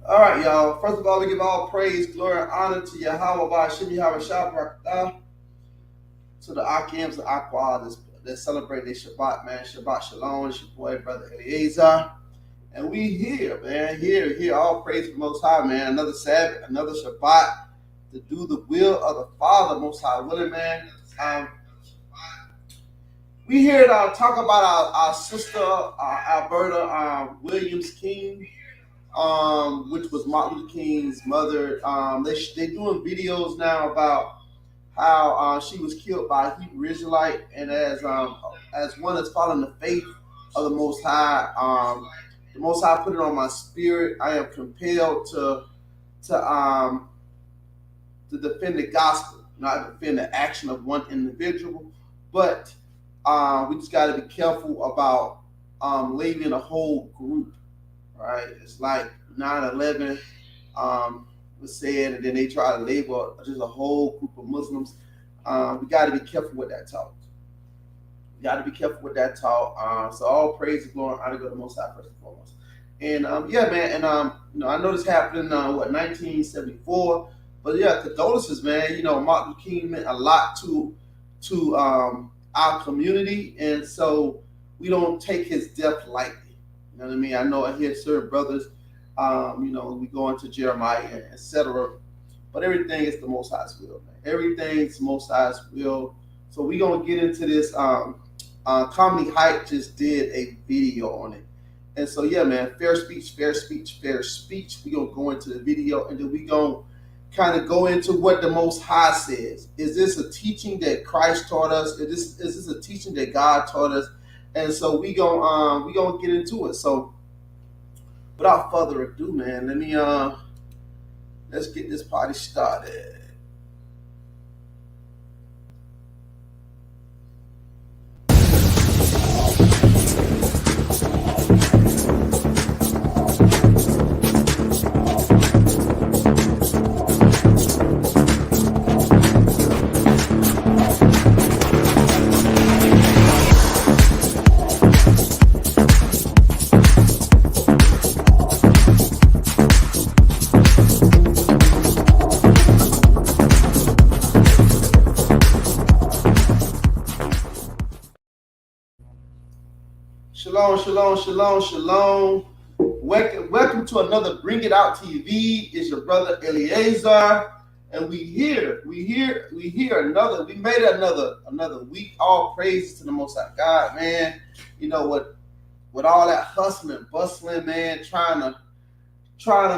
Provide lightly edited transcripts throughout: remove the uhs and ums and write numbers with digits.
All right, y'all. First of all, we give all praise, glory, and honor to Yahweh by Shimi Harashah, to the Akims and Aqua that celebrate their Shabbat, man. Shabbat Shalom. It's your boy, Brother Eliezer. And we here, man. Here. All praise to the Most High, man. Another Sabbath, another Shabbat to do the will of the Father, Most High willing, man. We here to talk about our sister, Alberta Williams King, which was Martin Luther King's mother. They doing videos now about how she was killed by a Hebrew Israelite, and as one that's following the faith of the Most High, the Most High put it on my spirit. I am compelled to defend the gospel, not defend the action of one individual, but we just got to be careful about labeling a whole group, right? It's like 9/11 was said, and then they try to label just a whole group of Muslims. We got to be careful with that talk. So all praise and glory and honor go to the Most High first and foremost. And yeah, man, and I know this happened in 1974, but yeah, condolences, man. Martin Luther King meant a lot to our community, and so we don't take his death lightly. You know what I mean? I know I hear certain brothers, we go into Jeremiah, etc. But everything is the Most High's will, man. Everything's the Most High's will. So we gonna get into this. Comedy Hype just did a video on it, and so yeah, man, fair speech. We gonna go into the video, and then we gonna kind of go into what the Most High says. Is this a teaching that Christ taught us? Is this a teaching that God taught us? And so we gonna get into it. So without further ado, man, let's get this party started. Shalom. Welcome to another Bring It Out TV. It's your brother Eliezer, and we made it another week. All praises to the Most High God, man. With all that hustling and bustling, man, trying to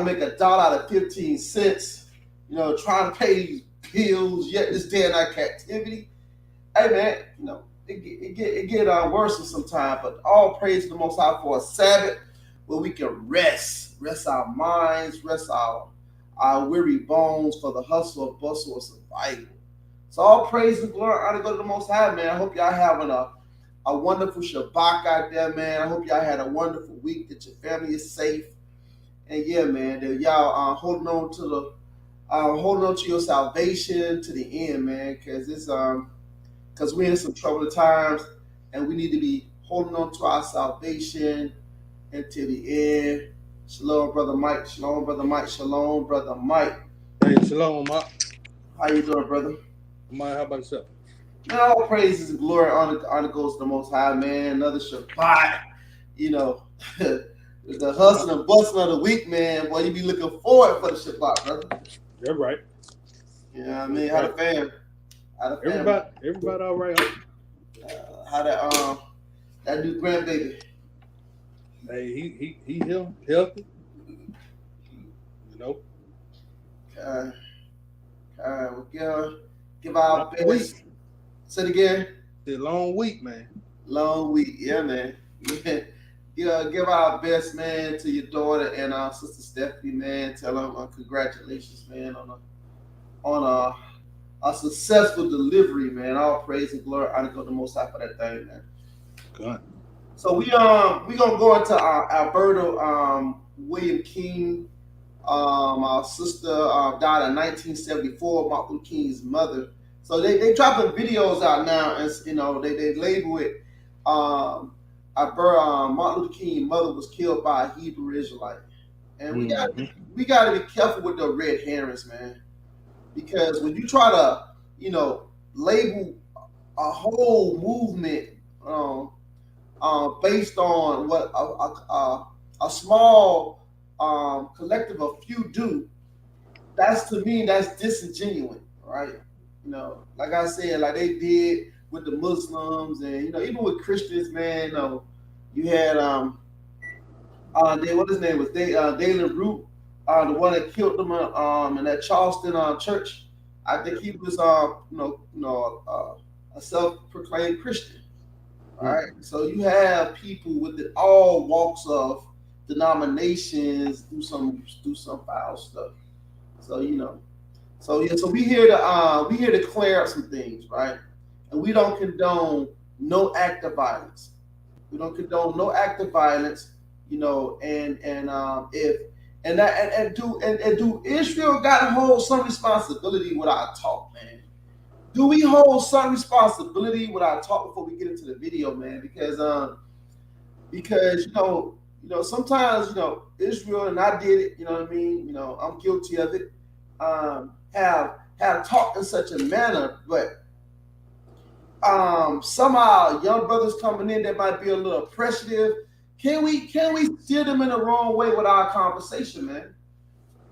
make $1 out of 15 cents. Trying to pay these bills, yet this day in our captivity. Hey, man, it get worse sometimes, but all praise to the Most High for a Sabbath where we can rest our minds, rest our weary bones for the hustle and bustle of survival. So all praise and glory honor go to the Most High, man. I hope y'all having a wonderful Shabbat out there, man. I hope y'all had a wonderful week, that your family is safe, and yeah, man, that y'all holding on to your salvation to the end, man, because we're in some troubled times, and we need to be holding on to our salvation until the end. Shalom, Brother Mike. Hey, shalom, Mark. How you doing, brother? Mike, how about yourself? Man, all praises and glory, honor goes to the Most High, man. Another Shabbat. The hustle and bustle of the week, man. Boy, you be looking forward for the Shabbat, brother. You're right. You know what I mean? How the fam? Everybody all right? How that new grandbaby? Hey, he healthy. We'll give our best. Say it again. It's a long week, man. Long week, yeah, man. Yeah, give our best, man, to your daughter and our sister Stephanie, man. Tell them congratulations, man, on a successful delivery, man. All praise and glory, honor go to the Most High for that thing, man. Good. So we gonna go into Alberta William King. Our sister died in 1974. Martin Luther King's mother. So they dropping videos out now, and they label it. Martin Luther King's mother was killed by a Hebrew Israelite. And we gotta be careful with the red herrings, man. Because when you try to, label a whole movement based on what a small collective of few do, to me that's disingenuous, right? Like I said, like they did with the Muslims, and even with Christians, man. You had what his name was, Dalen Root, the one that killed them in that Charleston church. I think he was a self-proclaimed Christian. All right, so you have people with all walks of denominations do some foul stuff. So so we here to clear up some things, right? And we don't condone no act of violence. We don't condone no act of violence, do Israel got to hold some responsibility with our talk, man? Do we hold some responsibility with our talk before we get into the video, man? Because sometimes Israel, and I did it, what I mean, I'm guilty of it, have talked in such a manner, but some of our young brothers coming in that might be a little appreciative. Can we steer them in the wrong way with our conversation, man?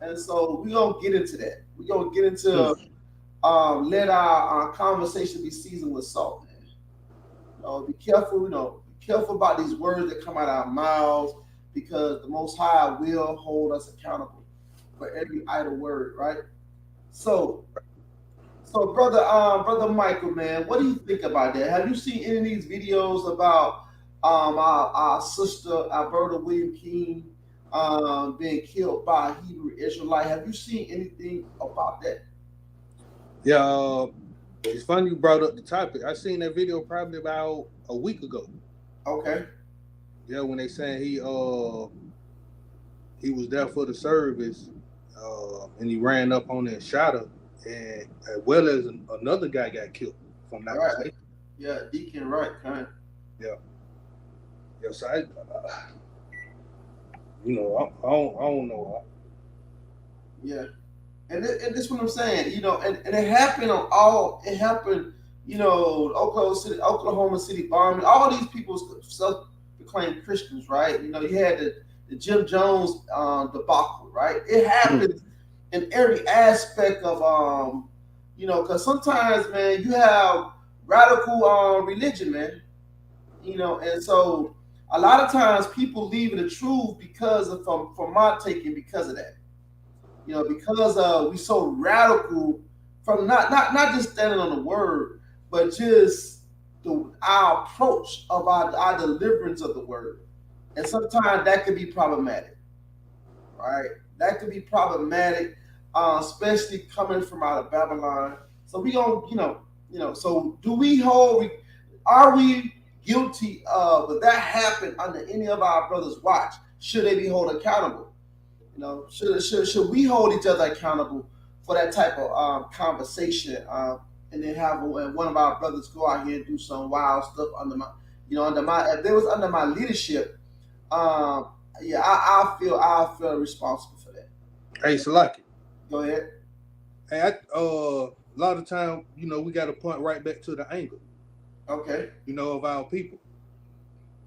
And so we're gonna get into that. We're gonna get into let our conversation be seasoned with salt, man. Be careful, be careful about these words that come out of our mouths, because the Most High will hold us accountable for every idle word, right? So brother Michael, man, what do you think about that? Have you seen any of these videos about our sister Alberta Williams King being killed by a Hebrew Israelite? Have you seen anything about that? Yeah, it's funny you brought up the topic. I seen that video probably about a week ago. Okay. Yeah, when they saying he was there for the service, and he ran up on her and shot her, and as well as another guy got killed, if I'm not mistaken. Yeah, Deacon Wright, kind. Yeah. Yeah, so I don't know. Yeah. And this is what I'm saying, and it happened Oklahoma City bombing, all these people self-proclaimed Christians, right? You had the Jim Jones debacle, right? It happens in every aspect of, because sometimes, man, you have radical religion, man, and so a lot of times people leaving the truth because of, from my taking, because of that. Because we so radical from not just standing on the word, but just our approach of our deliverance of the word. And sometimes that could be problematic, right? That could be problematic, especially coming from out of Babylon. So we don't, so are we guilty of, if that happened under any of our brothers' watch, should they be held accountable? Should we hold each other accountable for that type of conversation, and then have one of our brothers go out here and do some wild stuff if they was under my leadership, I feel responsible for that. Hey, Salaki. Go ahead. Hey, a lot of time, we got to point right back to the anger. Okay. Of our people,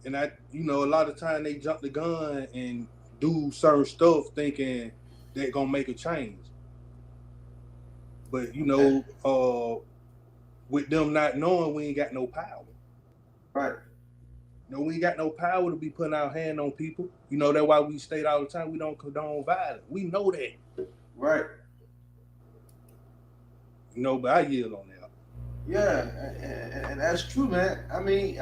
and a lot of time they jump the gun and do certain stuff thinking they're gonna make a change, but with them not knowing, we ain't got no power. Right. We ain't got no power to be putting our hand on people. That's why we state all the time we don't condone violence. We know that. Right. But I yield on that. Yeah, and that's true, man. I mean,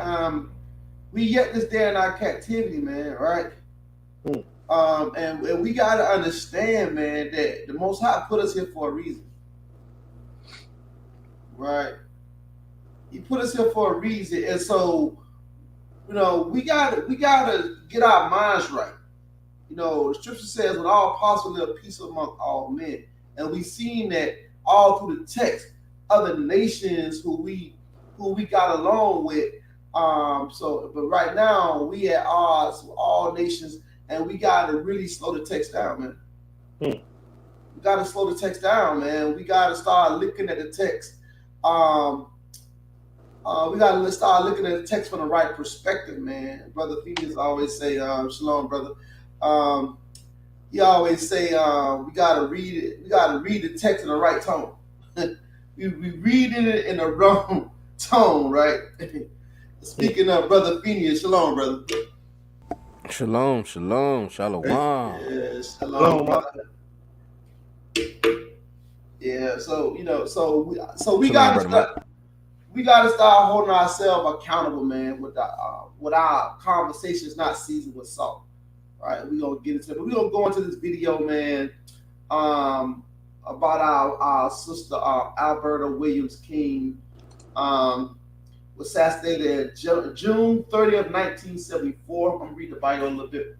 we yet this day in our captivity, man, right? And we got to understand, man, that the Most High put us here for a reason, right? He put us here for a reason, and so we gotta get our minds right. The Scripture says, "When all possible, live peace among all men," and we've seen that all through the text. Other nations who we got along with, but right now we at odds with all nations and we got to really slow the text down, man. Hmm. We got to slow the text down, man. We got to start looking at the text. We got to start looking at the text from the right perspective, man. Brother Phoenix always say, "Shalom, brother." He always say, "We got to read it. We got to read the text in the right tone." we reading it in the wrong tone, right? Speaking of Brother Phoenix, shalom, brother. Shalom, shalom, shalom. Yeah, shalom, brother. Yeah, so we got to start holding ourselves accountable, man. With our conversations not seasoned with salt, right? We gonna get into it, but we gonna go into this video, man. About our sister Alberta Williams King, was assassinated June 30th, 1974. I'm gonna read the Bible a little bit.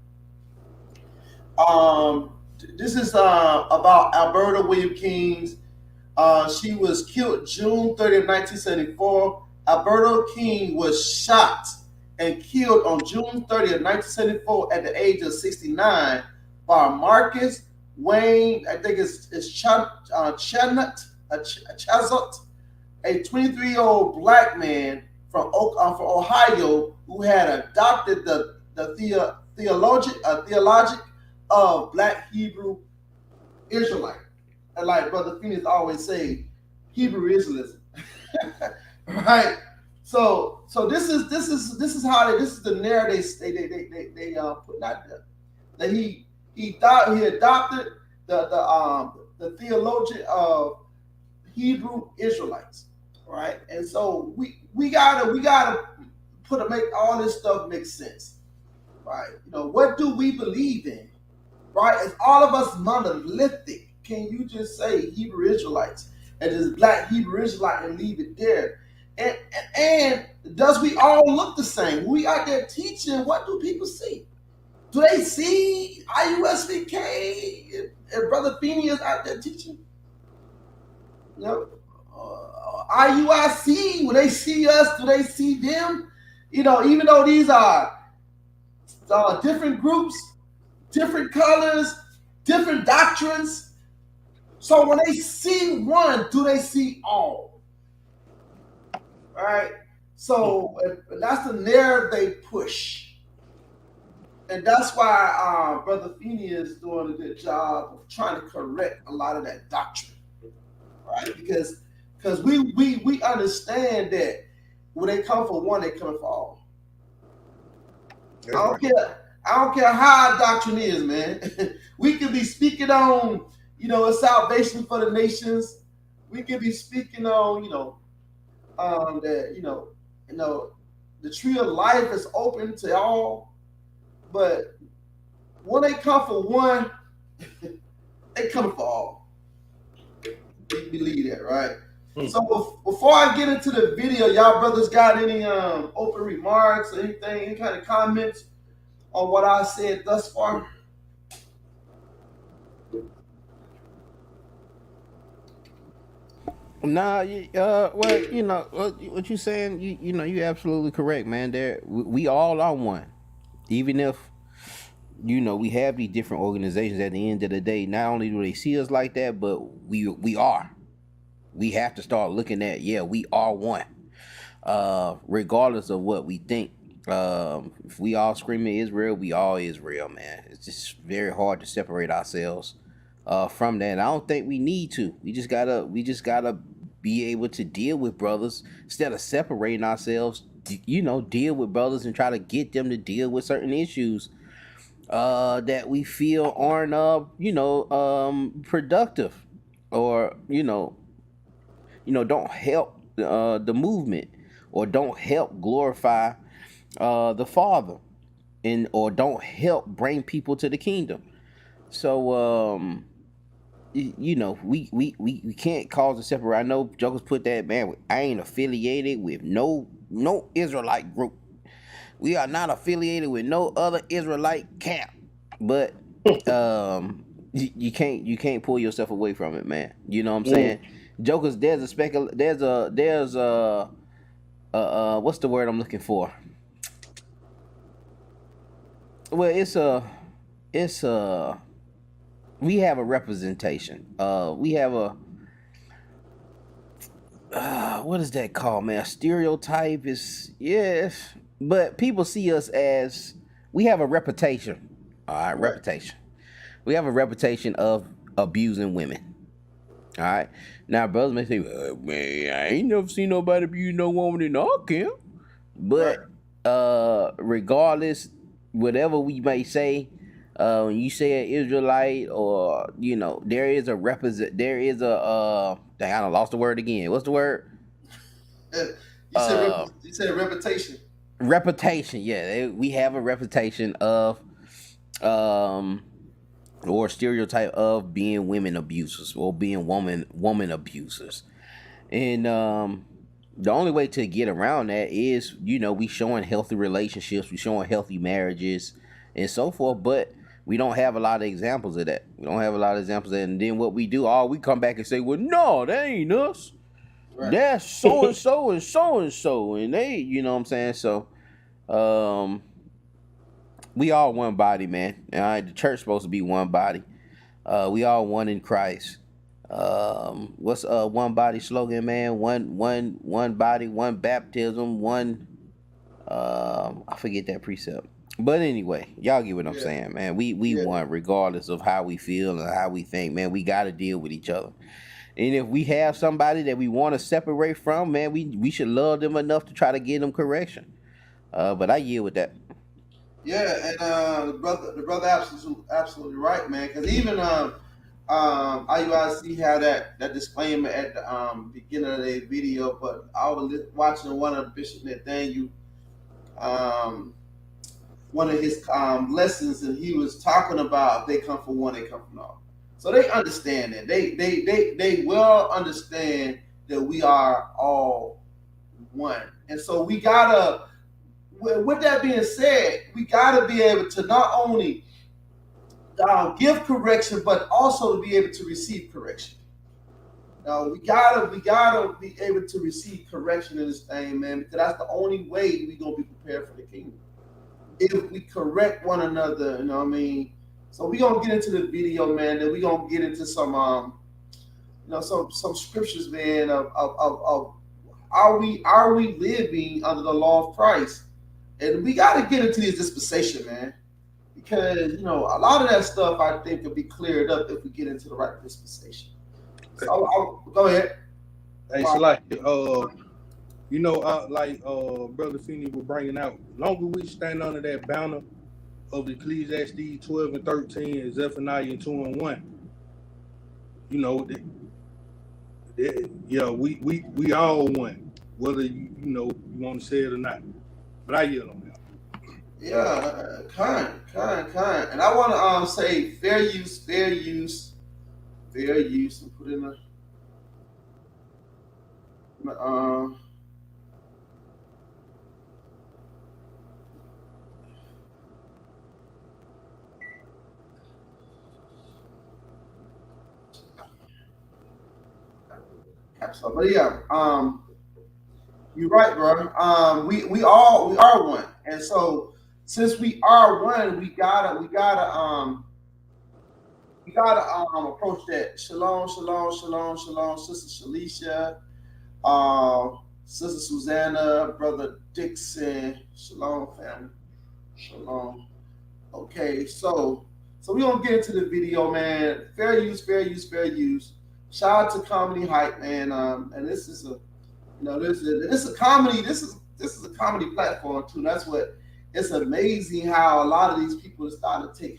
This is about Alberta Williams King. She was killed June 30th, 1974. Alberta King was shot and killed on June 30th, 1974 at the age of 69 by Marcus Wayne, I think it's Chenaul, a 23-year-old black man from Ohio who had adopted the theologic of Black Hebrew Israelite. And like Brother Phoenix always say, Hebrew Israelism, right? So this is the narrative they put out there, that he adopted the theologian of Hebrew Israelites, right? And so we gotta make all this stuff make sense, right? What do we believe in, right? Is all of us monolithic? Can you just say Hebrew Israelites and just Black Hebrew Israelite and leave it there? And does we all look the same? We out there teaching. What do people see? Do they see IUSVK and Brother Phineas out there teaching? IUIC, when they see us, do they see them? Even though these are different groups, different colors, different doctrines. So when they see one, do they see all? All right. So that's the narrative they push. And that's why Brother Phineas is doing a good job of trying to correct a lot of that doctrine, right? Because we understand that when they come for one, they come for all. I don't care how our doctrine is, man. We could be speaking on, salvation for the nations. We could be speaking on, that the tree of life is open to all. But when they come for one, they come for all. You believe that, right? Mm-hmm. So before I get into the video, y'all brothers got any open remarks or anything, any kind of comments on what I said thus far? Nah, what you saying, you're absolutely correct, man. We all are one. Even if, we have these different organizations, at the end of the day, not only do they see us like that, but we are. We have to start looking at, we are one. Regardless of what we think. If we all screaming Israel, we all Israel, man. It's just very hard to separate ourselves from that. And I don't think we need to. We just gotta be able to deal with brothers instead of separating ourselves. Deal with brothers and try to get them to deal with certain issues that we feel aren't productive, or don't help the movement, or don't help glorify the Father, or don't help bring people to the kingdom. So we can't cause a separate. I know jokers put that, man, I ain't affiliated with no Israelite group. We are not affiliated with no other Israelite camp. But you can't pull yourself away from it, man. You know what I'm saying? Jokers, there's a what's the word I'm looking for? Well, it's it's we have a representation. We have a what is that called, man? A stereotype is yes, but people see us as we have a reputation. All right, Right. reputation. We have a reputation of abusing women. All right. Now, brothers may say, man, I ain't never seen nobody abuse no woman in our camp. But regardless, whatever we may say, when you say an Israelite or there is a dang, I done lost the word again. What's the word? You said reputation. Reputation, yeah. We have a reputation of or stereotype of being women abusers or being woman abusers. And the only way to get around that is, we showing healthy relationships, we showing healthy marriages and so forth, but we don't have a lot of examples of that. We don't have a lot of examples of that. And then what we do, we come back and say, well, no, that ain't us. Right. That's so and so and so and so. And they, you know what I'm saying? So we all one body, man. All right, the church supposed to be one body. We all one in Christ. What's one body slogan, man? One body, one baptism, one I forget that precept. But anyway, y'all get what I'm saying, man. We want, regardless of how we feel and how we think, man, we gotta deal with each other. And if we have somebody that we want to separate from, man, we should love them enough to try to give them correction. But I yield with that. Yeah, and the brother absolutely right, man. Because even IUIC had that disclaimer at the beginning of the video, but I was watching one of Bishop Nathaniel, one of his lessons, and he was talking about they come from one, they come from all. So they understand that. They well understand that we are all one. And so we gotta, with that being said, we gotta be able to not only give correction, but also to be able to receive correction. Now we gotta be able to receive correction in this thing, man, because that's the only way we gonna be prepared for the kingdom. If we correct one another, you know what I mean? So we gonna get into the video, man. Then we gonna get into some some scriptures, man, of are we living under the law of Christ? And we got to get into this dispensation, man, because a lot of that stuff I think could be cleared up if we get into the right dispensation. So I'll go ahead. Hey, so like Brother Feeney was bringing out, longer we stand under that banner of Ecclesiastes 12 and 13 and Zephaniah 2 and 1, we all one, whether you want to say it or not. But I yield on that. Yeah, kind. And I want to say fair use, and put in but yeah, you're right, bro. We are one, and so since we are one, we gotta approach that. Shalom, Sister Shalisha, Sister Susanna, Brother Dixon. Shalom, family. Shalom. Okay, so we gonna get into the video, man. Fair use. Shout out to Comedy Hype, man. And this is a this is a comedy. This is a comedy platform too. That's what. It's amazing how a lot of these people start to take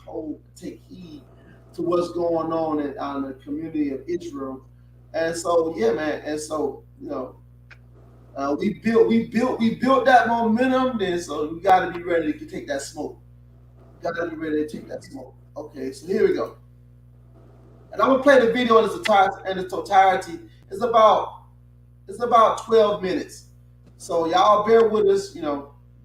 heed to what's going on in the community of Israel. And so yeah, man. And so we built that momentum. Then so we got to be ready to take that smoke. Okay, so here we go. And I'm gonna play the video in its totality. It's about 12 minutes. So y'all bear with us,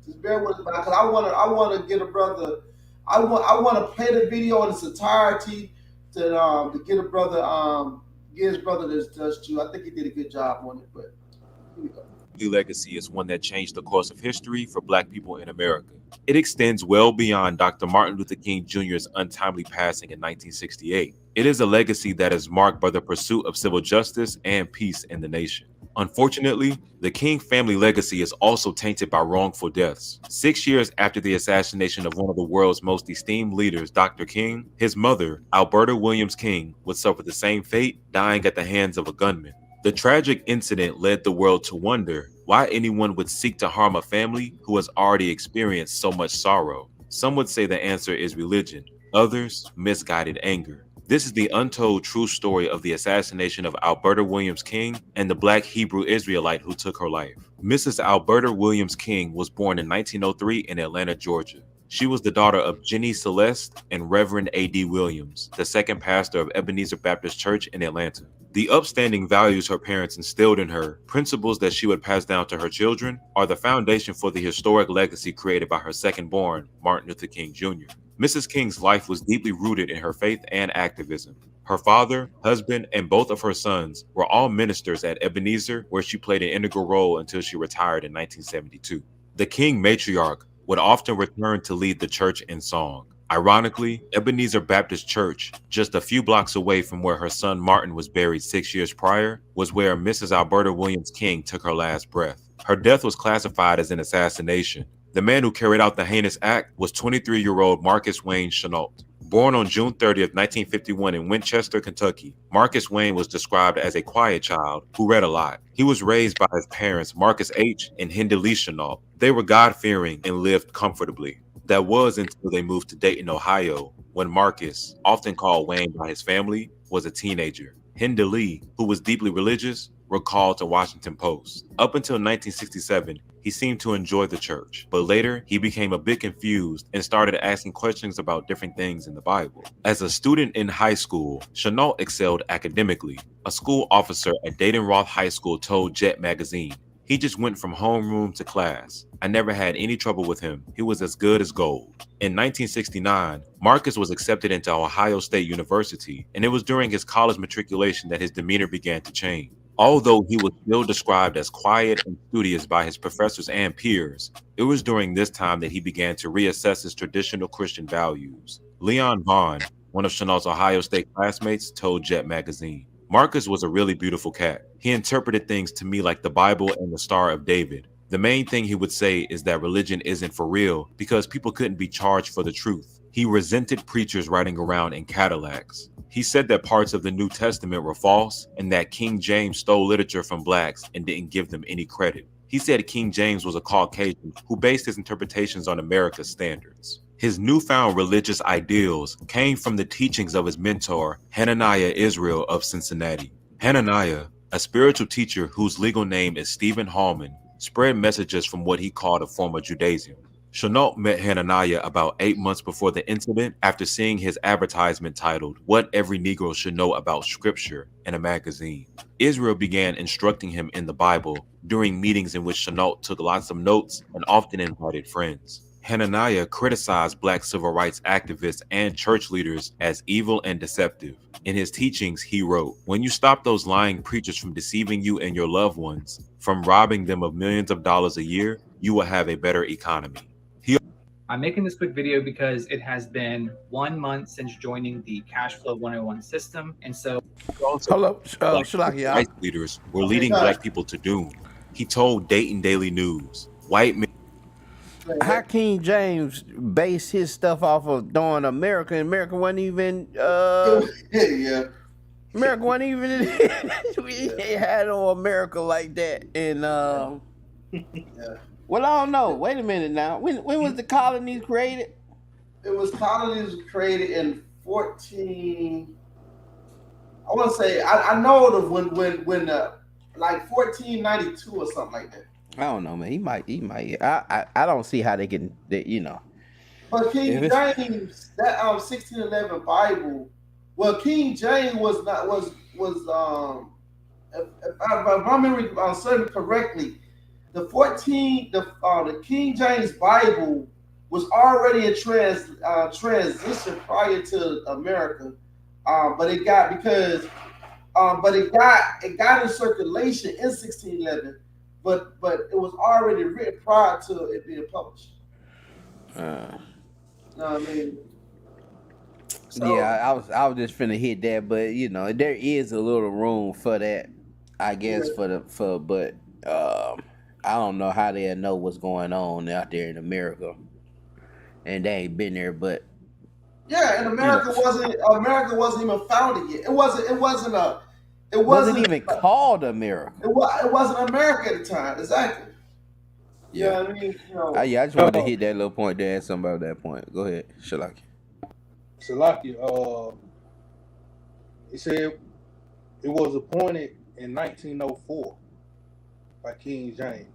just bear with us, because I want to get a brother. I want to play the video in its entirety to get a brother get his brother this just due. I think he did a good job on it, but here we go. legacy is one that changed the course of history for Black people in America. It extends well beyond Dr. Martin Luther King Jr.'s untimely passing in 1968. It is a legacy that is marked by the pursuit of civil justice and peace in the nation. Unfortunately, the King family legacy is also tainted by wrongful deaths. 6 years after the assassination of one of the world's most esteemed leaders, Dr. King, his mother, Alberta Williams King, would suffer the same fate, dying at the hands of a gunman. The tragic incident led the world to wonder why anyone would seek to harm a family who has already experienced so much sorrow. Some would say the answer is religion, others, misguided anger. This is the untold true story of the assassination of Alberta Williams King and the Black Hebrew Israelite who took her life. Mrs. Alberta Williams King was born in 1903 in Atlanta, Georgia. She was the daughter of Jenny Celeste and Reverend A.D. Williams, the second pastor of Ebenezer Baptist Church in Atlanta. The upstanding values her parents instilled in her, principles that she would pass down to her children, are the foundation for the historic legacy created by her second-born, Martin Luther King Jr. Mrs. King's life was deeply rooted in her faith and activism. Her father, husband, and both of her sons were all ministers at Ebenezer, where she played an integral role until she retired in 1972. The King matriarch would often return to lead the church in song. Ironically, Ebenezer Baptist Church, just a few blocks away from where her son Martin was buried 6 years prior, was where Mrs. Alberta Williams King took her last breath. Her death was classified as an assassination. The man who carried out the heinous act was 23-year-old Marcus Wayne Chenaul. Born on June 30th, 1951 in Winchester, Kentucky, Marcus Wayne was described as a quiet child who read a lot. He was raised by his parents, Marcus H. and Hinda Lee Chenaul. They were God-fearing and lived comfortably. That was until they moved to Dayton, Ohio, when Marcus, often called Wayne by his family, was a teenager. Hinda Lee, who was deeply religious, recalled to Washington Post. Up until 1967, he seemed to enjoy the church, but later he became a bit confused and started asking questions about different things in the Bible. As a student in high school, Chenaul excelled academically. A school officer at Dayton Roth High School told Jet magazine, "He just went from homeroom to class. I never had any trouble with him. He was as good as gold." In 1969, Marcus was accepted into Ohio State University, and it was during his college matriculation that his demeanor began to change. Although he was still described as quiet and studious by his professors and peers, it was during this time that he began to reassess his traditional Christian values. Leon Vaughn, one of Chenaul's Ohio State classmates, told Jet magazine, "Marcus was a really beautiful cat. He interpreted things to me like the Bible and the Star of David. The main thing he would say is that religion isn't for real because people couldn't be charged for the truth. He resented preachers riding around in Cadillacs. He said that parts of the New Testament were false and that King James stole literature from blacks and didn't give them any credit. He said King James was a Caucasian who based his interpretations on America's standards." His newfound religious ideals came from the teachings of his mentor, Hananiah Israel of Cincinnati. Hananiah, a spiritual teacher whose legal name is Stephen Hallman, spread messages from what he called a form of Judaism. Chenaul met Hananiah about 8 months before the incident after seeing his advertisement titled, "What Every Negro Should Know About Scripture," in a magazine. Israel began instructing him in the Bible during meetings in which Chenaul took lots of notes and often invited friends. Hananiah criticized Black civil rights activists and church leaders as evil and deceptive. In his teachings, he wrote, "When you stop those lying preachers from deceiving you and your loved ones, from robbing them of millions of dollars a year, you will have a better economy." I'm making this quick video because it has been 1 month since joining the Cash Flow 101 system. And so Hold up, Shalaki, White leaders were leading Black people to doom. He told Dayton Daily News, "White men..." how King James based his stuff off of doing America, and America wasn't even Yeah. America wasn't even we ain't had no America like that. And Yeah. well, I don't know. Wait a minute now. When was the colonies created? It was colonies created in 14. I want to say I know of when like 1492 or something like that. I don't know, man. He might. I don't see how they can. But King James, that 1611 Bible. Well, King James was not if my memory serving correctly, the King James Bible was already a transition prior to America, but it got in circulation in 1611. but it was already written prior to it being published. You know what I mean? So, yeah, I was just finna hit that, but you know, there is a little room for that, I guess, but I don't know how they'll know what's going on out there in America, and they ain't been there, but yeah, and America wasn't even founded yet. It wasn't even called America. It wasn't America at the time, exactly. Yeah, you know what I mean. You know, I just wanted to hit that little point there, ask something about that point. Go ahead, Shalaki. He said it was appointed in 1904 by King James.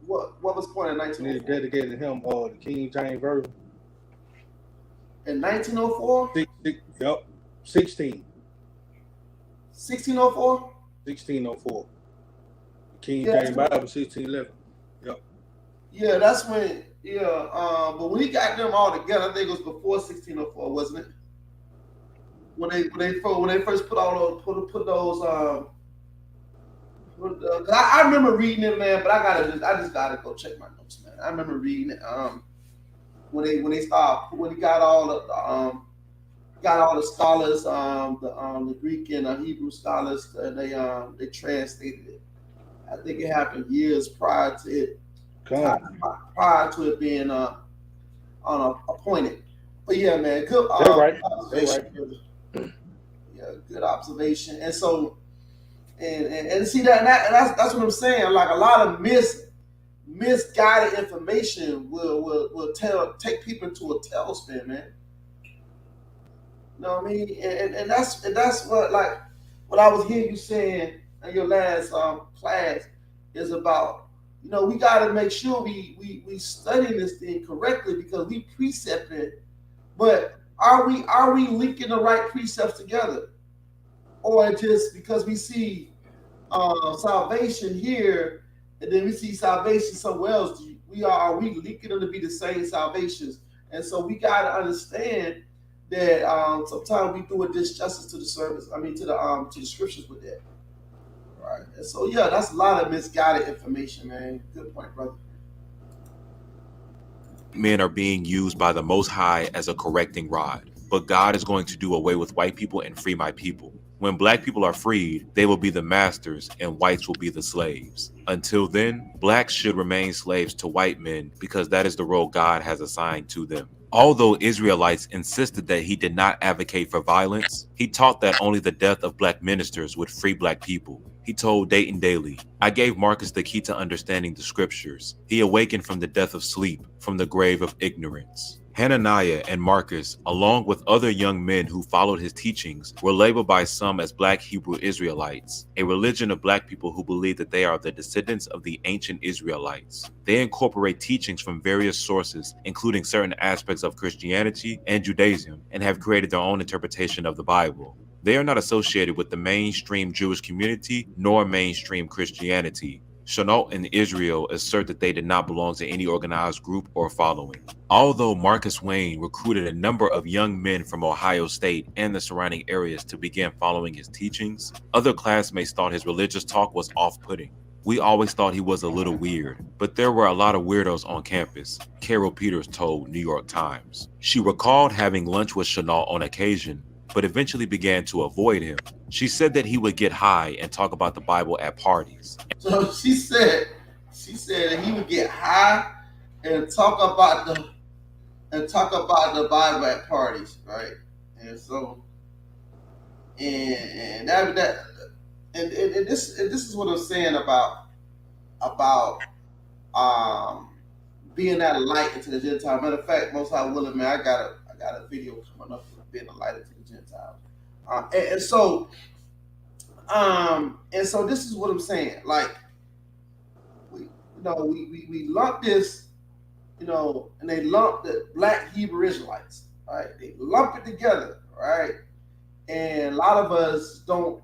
What was appointed in 1904? They dedicated him the King James version. In 1904? Yep, 16. 1604? 1604. King James Bible 1611. Yep. Yeah, that's when. Yeah, but when he got them all together, I think it was before 1604, wasn't it? When they first put all those put those. I remember reading it, man, but I just gotta go check my notes, man. I remember reading it. When he got all the scholars, the Greek and Hebrew scholars, they translated it. I think it happened years prior to it. Prior to it being appointed. But yeah, man, good observation. Yeah, good observation. And so, and see that's what I'm saying. Like a lot of misguided information will take people into a tailspin, man. You know what I mean? And that's what I was hearing you saying in your last class is about. You know, we got to make sure we study this thing correctly because we precept it. But are we linking the right precepts together, or just because we see salvation here and then we see salvation somewhere else? Are we linking them to be the same salvations? And so we got to understand that sometimes we do a disjustice to the service. I mean to the scriptures with that. Right. And so yeah, that's a lot of misguided information, man. Good point, brother. Men are being used by the Most High as a correcting rod, but God is going to do away with white people and free my people. When black people are freed, they will be the masters and whites will be the slaves. Until then, blacks should remain slaves to white men because that is the role God has assigned to them. Although Israelites insisted that he did not advocate for violence, he taught that only the death of black ministers would free black people. He told Dayton Daily, "I gave Marcus the key to understanding the scriptures. He awakened from the death of sleep, from the grave of ignorance." Hananiah and Marcus, along with other young men who followed his teachings, were labeled by some as Black Hebrew Israelites, a religion of black people who believe that they are the descendants of the ancient Israelites. They incorporate teachings from various sources, including certain aspects of Christianity and Judaism, and have created their own interpretation of the Bible. They are not associated with the mainstream Jewish community nor mainstream Christianity. Chenaul and Israel assert that they did not belong to any organized group or following. Although Marcus Wayne recruited a number of young men from Ohio State and the surrounding areas to begin following his teachings, other classmates thought his religious talk was off-putting. "We always thought he was a little weird, but there were a lot of weirdos on campus," Carol Peters told New York Times. She recalled having lunch with Chenaul on occasion, but eventually began to avoid him. She said that he would get high and talk about the Bible at parties. So she said that he would get high and talk about the Bible at parties, right? And so and this is what I'm saying about being that light into the Gentile. Matter of fact, Most High willing, man, I got a video coming up for being a light into the Gentiles. And so this is what I'm saying. Like, we lump this, and they lump the Black Hebrew Israelites, right? They lump it together, right? And a lot of us don't.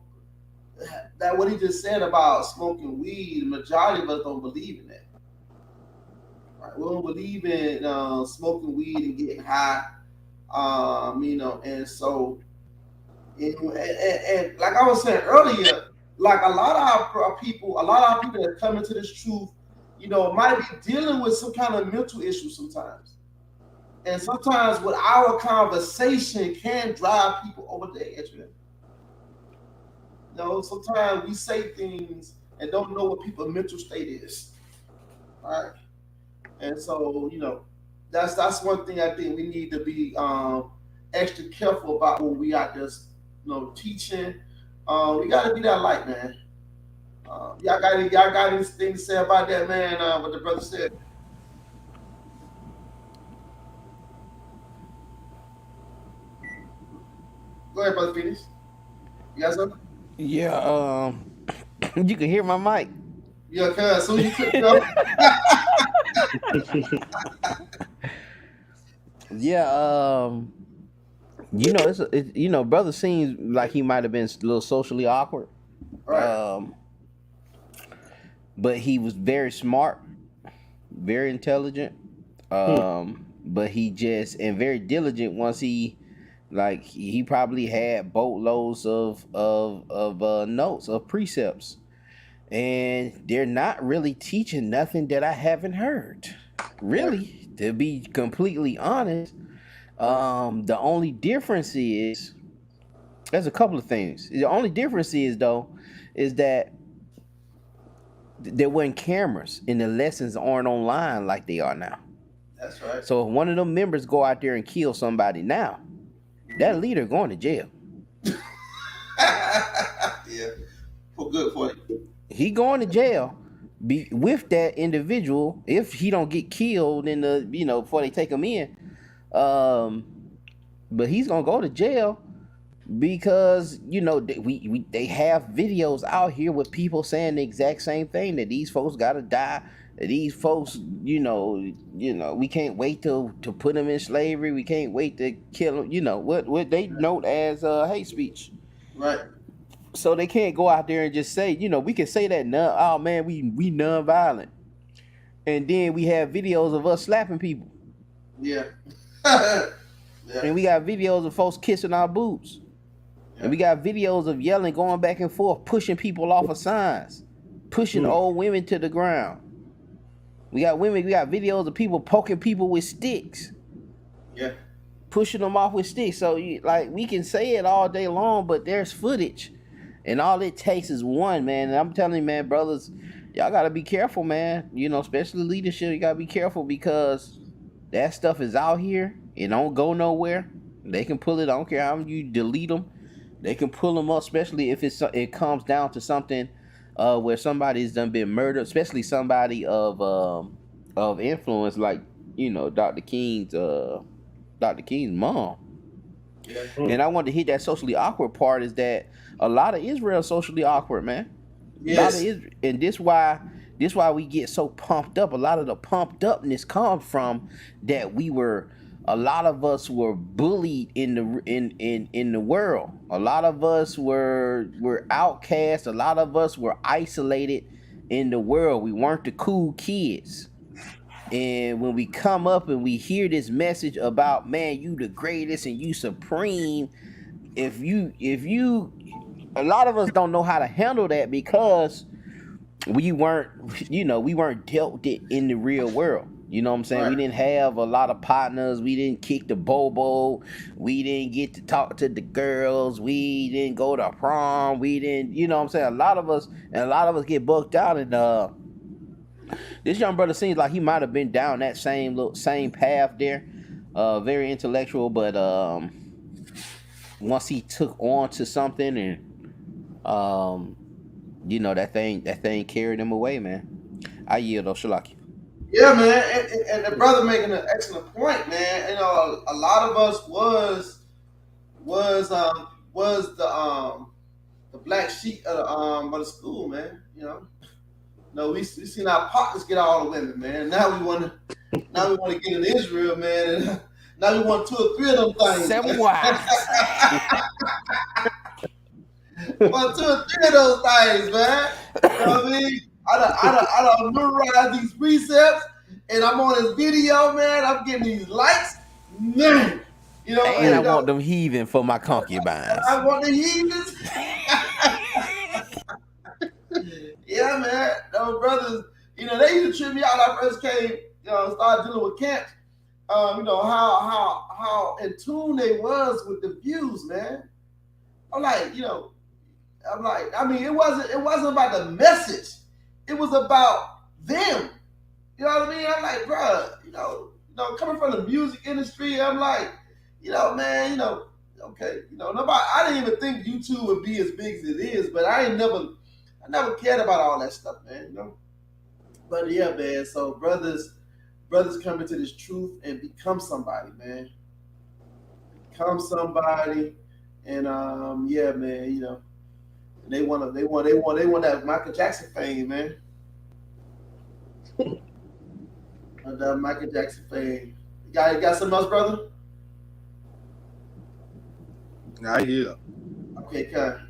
That what he just said about smoking weed, the majority of us don't believe in that. Right? We don't believe in smoking weed and getting high. And so, and like I was saying earlier, like a lot of our people that come into this truth, might be dealing with some kind of mental issue sometimes. And sometimes with our conversation can drive people over the edge, man. Sometimes we say things and don't know what people's mental state is. All right. And so, that's one thing I think we need to be extra careful about when we out there, teaching. We gotta be that light, man. Y'all got anything to say about that, man? What the brother said. Go ahead, Brother Phoenix. You got something? Yeah, you can hear my mic. Yeah, cuz soon you took it off. Yeah, brother seems like he might have been a little socially awkward. Right. But he was very smart, very intelligent. But he and very diligent once he probably had boatloads of notes, of precepts. And they're not really teaching nothing that I haven't heard. Really, to be completely honest. The only difference is, there's a couple of things. The only difference is that there weren't cameras and the lessons aren't online like they are now. That's right. So if one of them members go out there and kill somebody now, that leader going to jail. Yeah, for good for you. He going to jail with that individual if he don't get killed in the before they take him in. But he's gonna go to jail because they have videos out here with people saying the exact same thing, that these folks gotta die, that these folks we can't wait to put them in slavery, we can't wait to kill them, what they note as hate speech. Right. So they can't go out there and just say, we can say that we non-violent, and then we have videos of us slapping people. Yeah. Yeah. And we got videos of folks kissing our boots. Yeah. And we got videos of yelling, going back and forth, pushing people off of signs, pushing old women to the ground. We got videos of people poking people with sticks. Yeah. Pushing them off with sticks. So we can say it all day long, but there's footage. And all it takes is one, man. And I'm telling you, man, brothers, y'all gotta be careful, man. Especially leadership, you gotta be careful, because that stuff is out here. It don't go nowhere. They can pull it. I don't care how you delete them. They can pull them up, especially if it comes down to something where somebody's done been murdered, especially somebody of influence, like Dr. King's mom. Yeah. And I wanted to hit that socially awkward part, is that a lot of Israel is socially awkward, man. Yes. And this why we get so pumped up. A lot of the pumped upness comes from that a lot of us were bullied in the world. A lot of us were outcast. A lot of us were isolated in the world. We weren't the cool kids. And when we come up and we hear this message about, man, you the greatest and you supreme, if you a lot of us don't know how to handle that, because we weren't dealt it in the real world. You know what I'm saying? Right. We didn't have a lot of partners. We didn't kick the bobo. We didn't get to talk to the girls. We didn't go to prom. We didn't, what I'm saying? A lot of us get booked out. And this young brother seems like he might have been down that same path there. Very intellectual, but once he took on to something, and that thing carried him away, man. I yield though, Shalaki. Yeah, man, and the brother making an excellent point, man. A lot of us was the black sheep of the school, man. We seen our partners get all the women, man. Now we want to get in Israel, man. And now we want 2 or 3 of them things. 7 wives. Want 2 or 3 of those things, man. You know what I mean? I don't memorize these precepts, and I'm on this video, man. I'm getting these likes, man. And I want them heathen for my concubines. I want the heathens. yeah, man. Those brothers, they used to trip me out when I first came, started dealing with camps. How in tune they was with the views, man. I'm like, I mean, it wasn't about the message. It was about them. You know what I mean? I'm like, bro, coming from the music industry, I'm like, man, okay, nobody. I didn't even think YouTube would be as big as it is, but I never cared about all that stuff, man. But yeah, man. So brothers come into this truth and become somebody, man. Become somebody, and yeah, man. They want that Michael Jackson fame, man. That Michael Jackson fame. You got something else, brother? Nah, yeah. Okay, kind.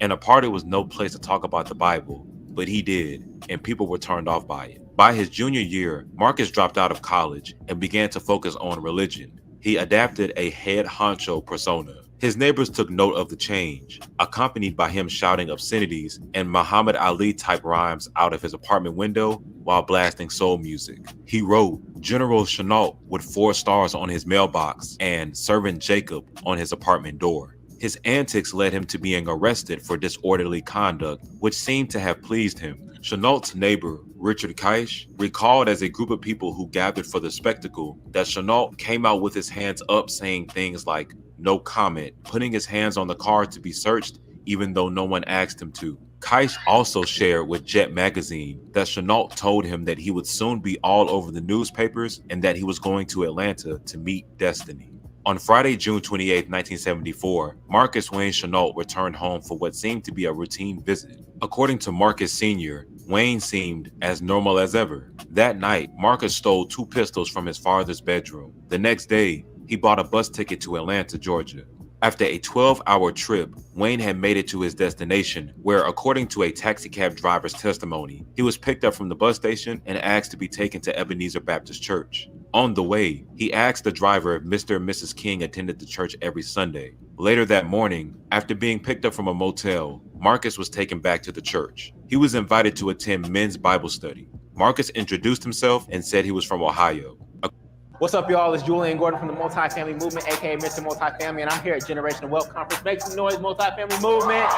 And Apartheid was no place to talk about the Bible, but he did, and people were turned off by it. By his junior year, Marcus dropped out of college and began to focus on religion. He adapted a head honcho persona. His neighbors took note of the change, accompanied by him shouting obscenities and Muhammad Ali-type rhymes out of his apartment window while blasting soul music. He wrote General Chenaul with 4 stars on his mailbox and Servant Jacob on his apartment door. His antics led him to being arrested for disorderly conduct, which seemed to have pleased him. Chenault's neighbor, Richard Kaish, recalled as a group of people who gathered for the spectacle that Chenaul came out with his hands up saying things like, "No comment," putting his hands on the car to be searched even though no one asked him to. Kaish also shared with Jet magazine that Chenaul told him that he would soon be all over the newspapers and that he was going to Atlanta to meet destiny. On Friday, June 28, 1974, Marcus Wayne Chenaul returned home for what seemed to be a routine visit. According to Marcus Sr., Wayne seemed as normal as ever. That night, Marcus stole 2 pistols from his father's bedroom. The next day, he bought a bus ticket to Atlanta, Georgia. After a 12-hour trip, Wayne had made it to his destination, where, according to a taxicab driver's testimony, he was picked up from the bus station and asked to be taken to Ebenezer Baptist Church. On the way, he asked the driver if Mr. and Mrs. King attended the church every Sunday. Later that morning, after being picked up from a motel, Marcus was taken back to the church. He was invited to attend men's Bible study. Marcus introduced himself and said he was from Ohio. What's up, y'all? It's Julian Gordon from the Multifamily Movement, aka Mr. Multifamily, and I'm here at Generational Wealth Conference. Make some noise, Multifamily Movement!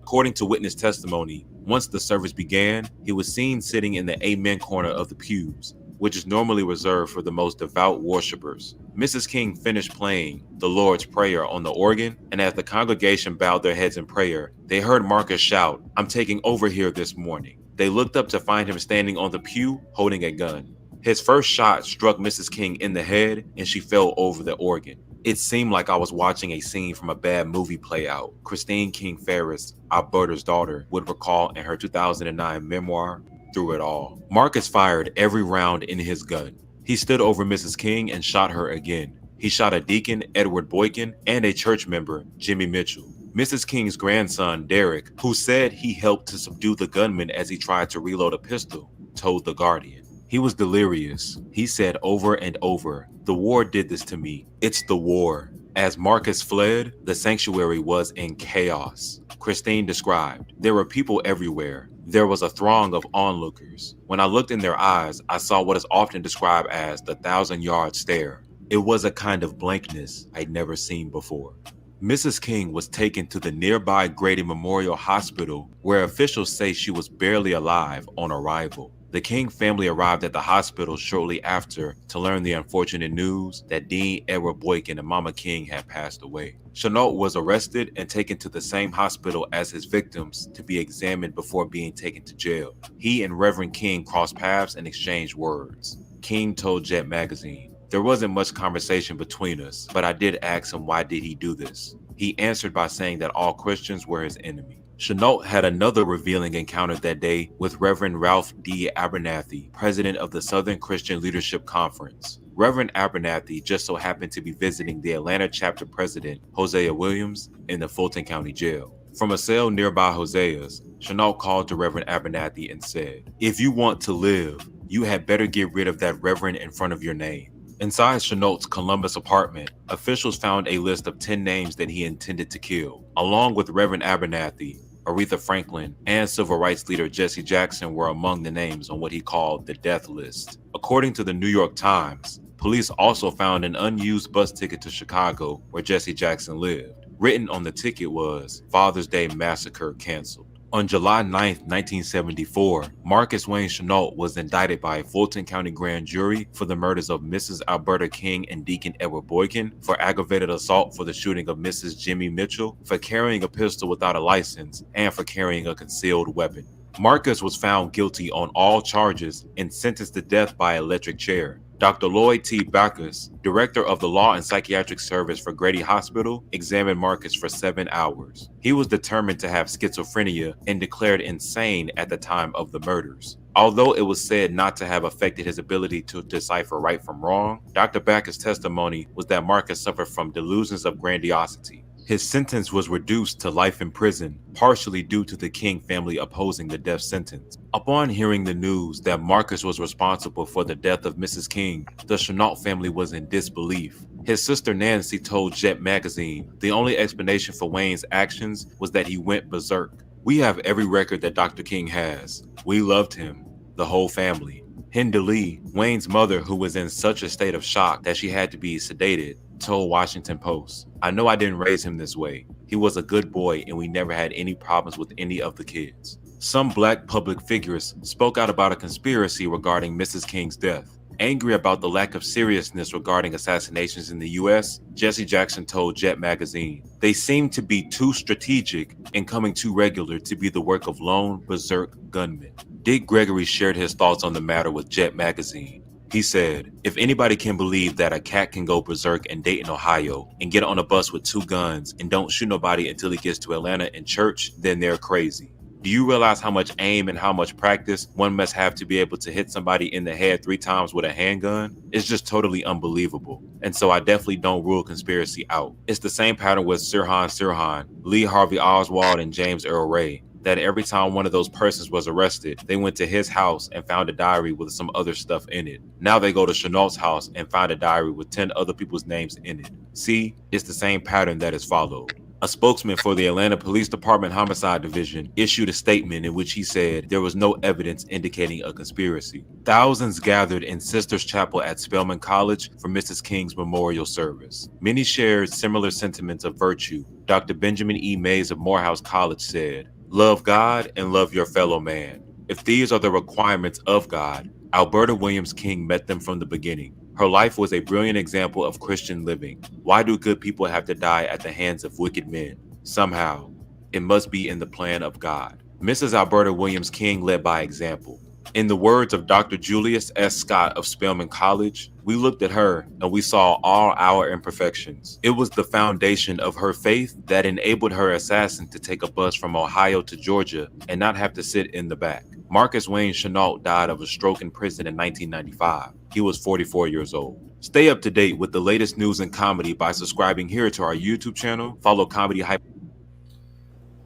According to witness testimony, once the service began, he was seen sitting in the Amen corner of the pews, which is normally reserved for the most devout worshipers. Mrs. King finished playing the Lord's Prayer on the organ, and as the congregation bowed their heads in prayer, they heard Marcus shout, "I'm taking over here this morning." They looked up to find him standing on the pew holding a gun. His first shot struck Mrs. King in the head, and she fell over the organ. "It seemed like I was watching a scene from a bad movie play out," Christine King Ferris, Alberta's daughter, would recall in her 2009 memoir, Through It All. Marcus fired every round in his gun. He stood over Mrs. King and shot her again. He shot a deacon, Edward Boykin, and a church member, Jimmy Mitchell. Mrs. King's grandson, Derek, who said he helped to subdue the gunman as he tried to reload a pistol, told The Guardian. He was delirious. He said over and over, "The war did this to me. It's the war." As Marcus fled, the sanctuary was in chaos. Christine described, "There were people everywhere. There was a throng of onlookers. When I looked in their eyes, I saw what is often described as the 1,000-yard stare. It was a kind of blankness I'd never seen before." Mrs. King was taken to the nearby Grady Memorial Hospital, where officials say she was barely alive on arrival. The King family arrived at the hospital shortly after to learn the unfortunate news that Dean Edward Boykin and Mama King had passed away. Chenaul was arrested and taken to the same hospital as his victims to be examined before being taken to jail. He and Reverend King crossed paths and exchanged words. King told Jet magazine, "There wasn't much conversation between us, but I did ask him why did he do this. He answered by saying that all Christians were his enemy." Chenaul had another revealing encounter that day with Reverend Ralph D. Abernathy, president of the Southern Christian Leadership Conference. Reverend Abernathy just so happened to be visiting the Atlanta chapter president, Hosea Williams, in the Fulton County Jail. From a cell nearby Hosea's, Chenaul called to Reverend Abernathy and said, "If you want to live, you had better get rid of that Reverend in front of your name." Inside Chenault's Columbus apartment, officials found a list of 10 names that he intended to kill. Along with Reverend Abernathy, Aretha Franklin, and civil rights leader Jesse Jackson were among the names on what he called the death list. According to the New York Times, police also found an unused bus ticket to Chicago where Jesse Jackson lived. Written on the ticket was Father's Day Massacre Canceled. On July 9, 1974, Marcus Wayne Chenaul was indicted by a Fulton County grand jury for the murders of Mrs. Alberta King and Deacon Edward Boykin, for aggravated assault for the shooting of Mrs. Jimmy Mitchell, for carrying a pistol without a license, and for carrying a concealed weapon. Marcus was found guilty on all charges and sentenced to death by electric chair. Dr. Lloyd T. Backus, director of the Law and Psychiatric Service for Grady Hospital, examined Marcus for 7 hours. He was determined to have schizophrenia and declared insane at the time of the murders. Although it was said not to have affected his ability to decipher right from wrong, Dr. Backus' testimony was that Marcus suffered from delusions of grandiosity. His sentence was reduced to life in prison, partially due to the King family opposing the death sentence. Upon hearing the news that Marcus was responsible for the death of Mrs. King, the Chenaul family was in disbelief. His sister Nancy told Jet magazine the only explanation for Wayne's actions was that he went berserk. "We have every record that Dr. King has. We loved him, the whole family." Hinda Lee, Wayne's mother, who was in such a state of shock that she had to be sedated, told Washington Post, "I know I didn't raise him this way. He was a good boy and we never had any problems with any of the kids." Some Black public figures spoke out about a conspiracy regarding Mrs. King's death. Angry about the lack of seriousness regarding assassinations in the U.S., Jesse Jackson told Jet magazine, "They seem to be too strategic and coming too regular to be the work of lone, berserk gunmen." Dick Gregory shared his thoughts on the matter with Jet magazine. He said, "If anybody can believe that a cat can go berserk in Dayton, Ohio, and get on a bus with 2 guns and don't shoot nobody until he gets to Atlanta and church, then they're crazy. Do you realize how much aim and how much practice one must have to be able to hit somebody in the head 3 times with a handgun? It's just totally unbelievable. And so I definitely don't rule conspiracy out." It's the same pattern with Sirhan, Lee Harvey Oswald, and James Earl Ray, that every time one of those persons was arrested, they went to his house and found a diary with some other stuff in it. Now they go to Chenault's house and find a diary with 10 other people's names in it. See, it's the same pattern that is followed. A spokesman for the Atlanta Police Department Homicide Division issued a statement in which he said there was no evidence indicating a conspiracy. Thousands gathered in Sisters Chapel at Spelman College for Mrs. King's memorial service. Many shared similar sentiments of virtue. Dr. Benjamin E. Mays of Morehouse College said, "Love God and love your fellow man. If these are the requirements of God, Alberta Williams King met them from the beginning. Her life was a brilliant example of Christian living. Why do good people have to die at the hands of wicked men? Somehow, it must be in the plan of God." Mrs. Alberta Williams King led by example. In the words of Dr. Julius S. Scott of Spelman College, "We looked at her and we saw all our imperfections. It was the foundation of her faith that enabled her assassin to take a bus from Ohio to Georgia and not have to sit in the back." Marcus Wayne Chenaul died of a stroke in prison in 1995. He was 44 years old. Stay up to date with the latest news and comedy by subscribing here to our YouTube channel. Follow Comedy Hype.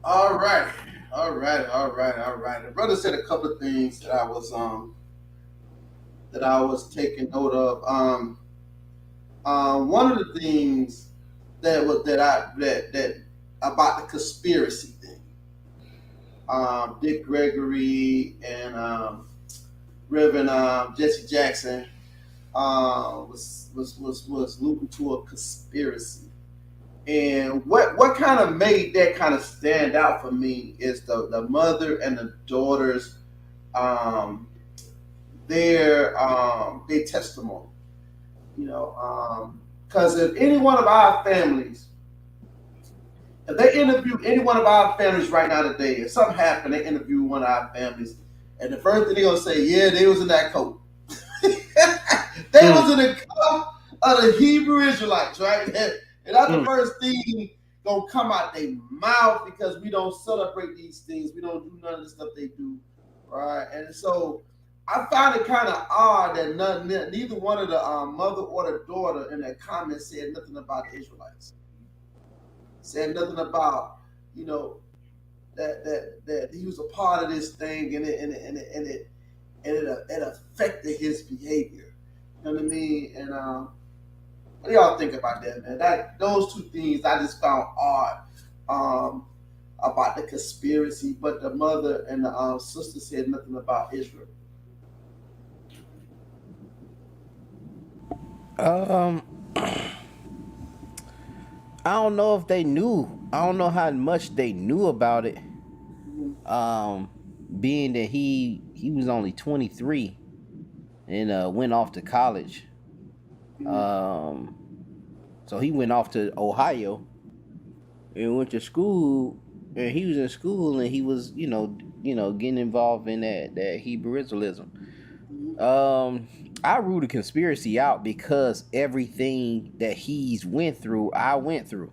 All right. The brother said a couple of things that I was taking note of. One of the things that about the conspiracy thing. Dick Gregory and Reverend Jesse Jackson was alluding to a conspiracy. And what kind of made that kind of stand out for me is the mother and the daughters, their testimony. Because if any one of our families, if they interview any one of our families right now today, if something happened, they interview one of our families, and the first thing they're gonna say, "Yeah, they was in that coat." They was in the coat of the Hebrew Israelites, right? And that's the first thing gonna come out their mouth, because we don't celebrate these things. We don't do none of the stuff they do, right? And so I found it kind of odd that neither one of the mother or the daughter in their comments said nothing about the Israelites. Said nothing about, that he was a part of this thing, and it affected his behavior. You know what I mean? And what do y'all think about that, man? Those two things I just found odd. about the conspiracy, but the mother and the sister said nothing about Israel. I don't know if they knew. I don't know how much they knew about it. Being that he was only 23 and went off to college. So he went off to Ohio and went to school, and he was in school and he was, getting involved in that Hebrew Israelism. I ruled a conspiracy out because everything that he's went through, I went through.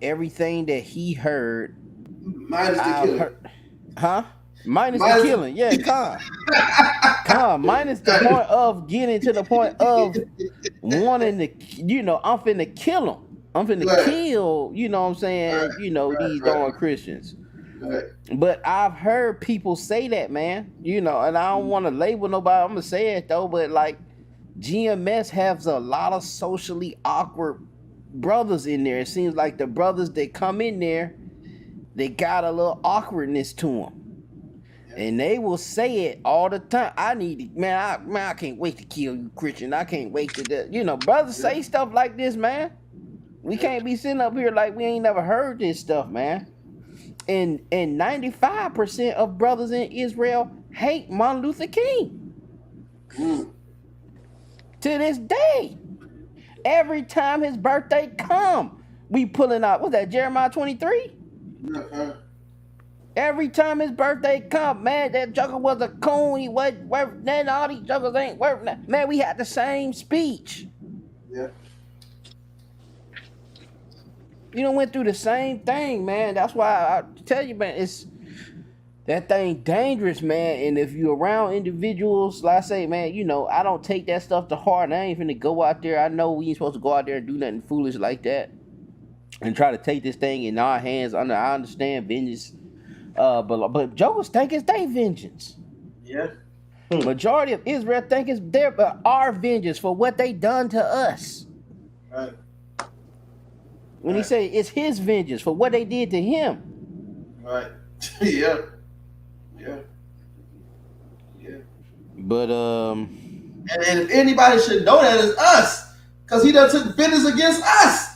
Everything that he heard, minus the killing. Minus the killing, yeah, calm. Minus the point of getting to the point of wanting to, I'm finna kill him. I'm finna kill, you know what I'm saying, these darn Christians. Right. But I've heard people say that, man, and I don't want to label nobody. I'm gonna say it though, but like GMS has a lot of socially awkward brothers in there. It seems like the brothers that come in there, they got a little awkwardness to them. And they will say it all the time. I can't wait to kill you, Christian. I can't wait to brothers say stuff like this, man. We can't be sitting up here like we ain't never heard this stuff, man. And 95% of brothers in Israel hate Martin Luther King. To this day. Every time his birthday come, we pulling out, what's that, Jeremiah 23? Every time his birthday come, man, that joker was a coon. He wasn't worth nothing. All these jokers ain't worth nothing. Man, we had the same speech. Yeah. Went through the same thing, man. That's why I tell you, man, that thing dangerous, man. And if you're around individuals, like I say, man, I don't take that stuff to heart. And I ain't finna go out there. I know we ain't supposed to go out there and do nothing foolish like that and try to take this thing in our hands. I understand vengeance. But jokers think it's their vengeance. Yeah. Majority of Israel think it's our vengeance for what they done to us. Right. When he say it's his vengeance for what they did to him. Right. Yeah. But and if anybody should know that, it's us, because he done took vengeance against us.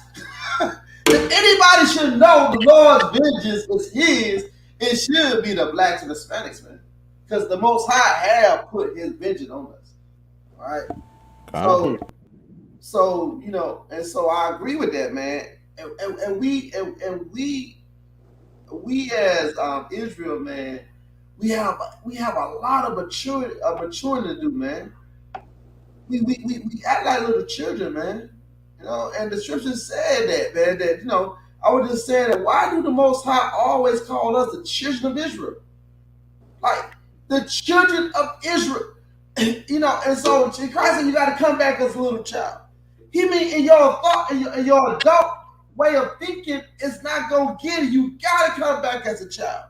If anybody should know the Lord's vengeance is his, it should be the blacks and Hispanics, man, because the Most High have put his vengeance on us. All right. So and so I agree with that, man. And we as Israel, man, we have a lot of maturing to do, man. We act like little children, man. And the scripture said that, man. That I was just saying that. Why do the Most High always call us the children of Israel? Like the children of Israel, And so in Christ, you got to come back as a little child. He mean in your thought, in your adult way of thinking, it's not gonna get it. You gotta come back as a child.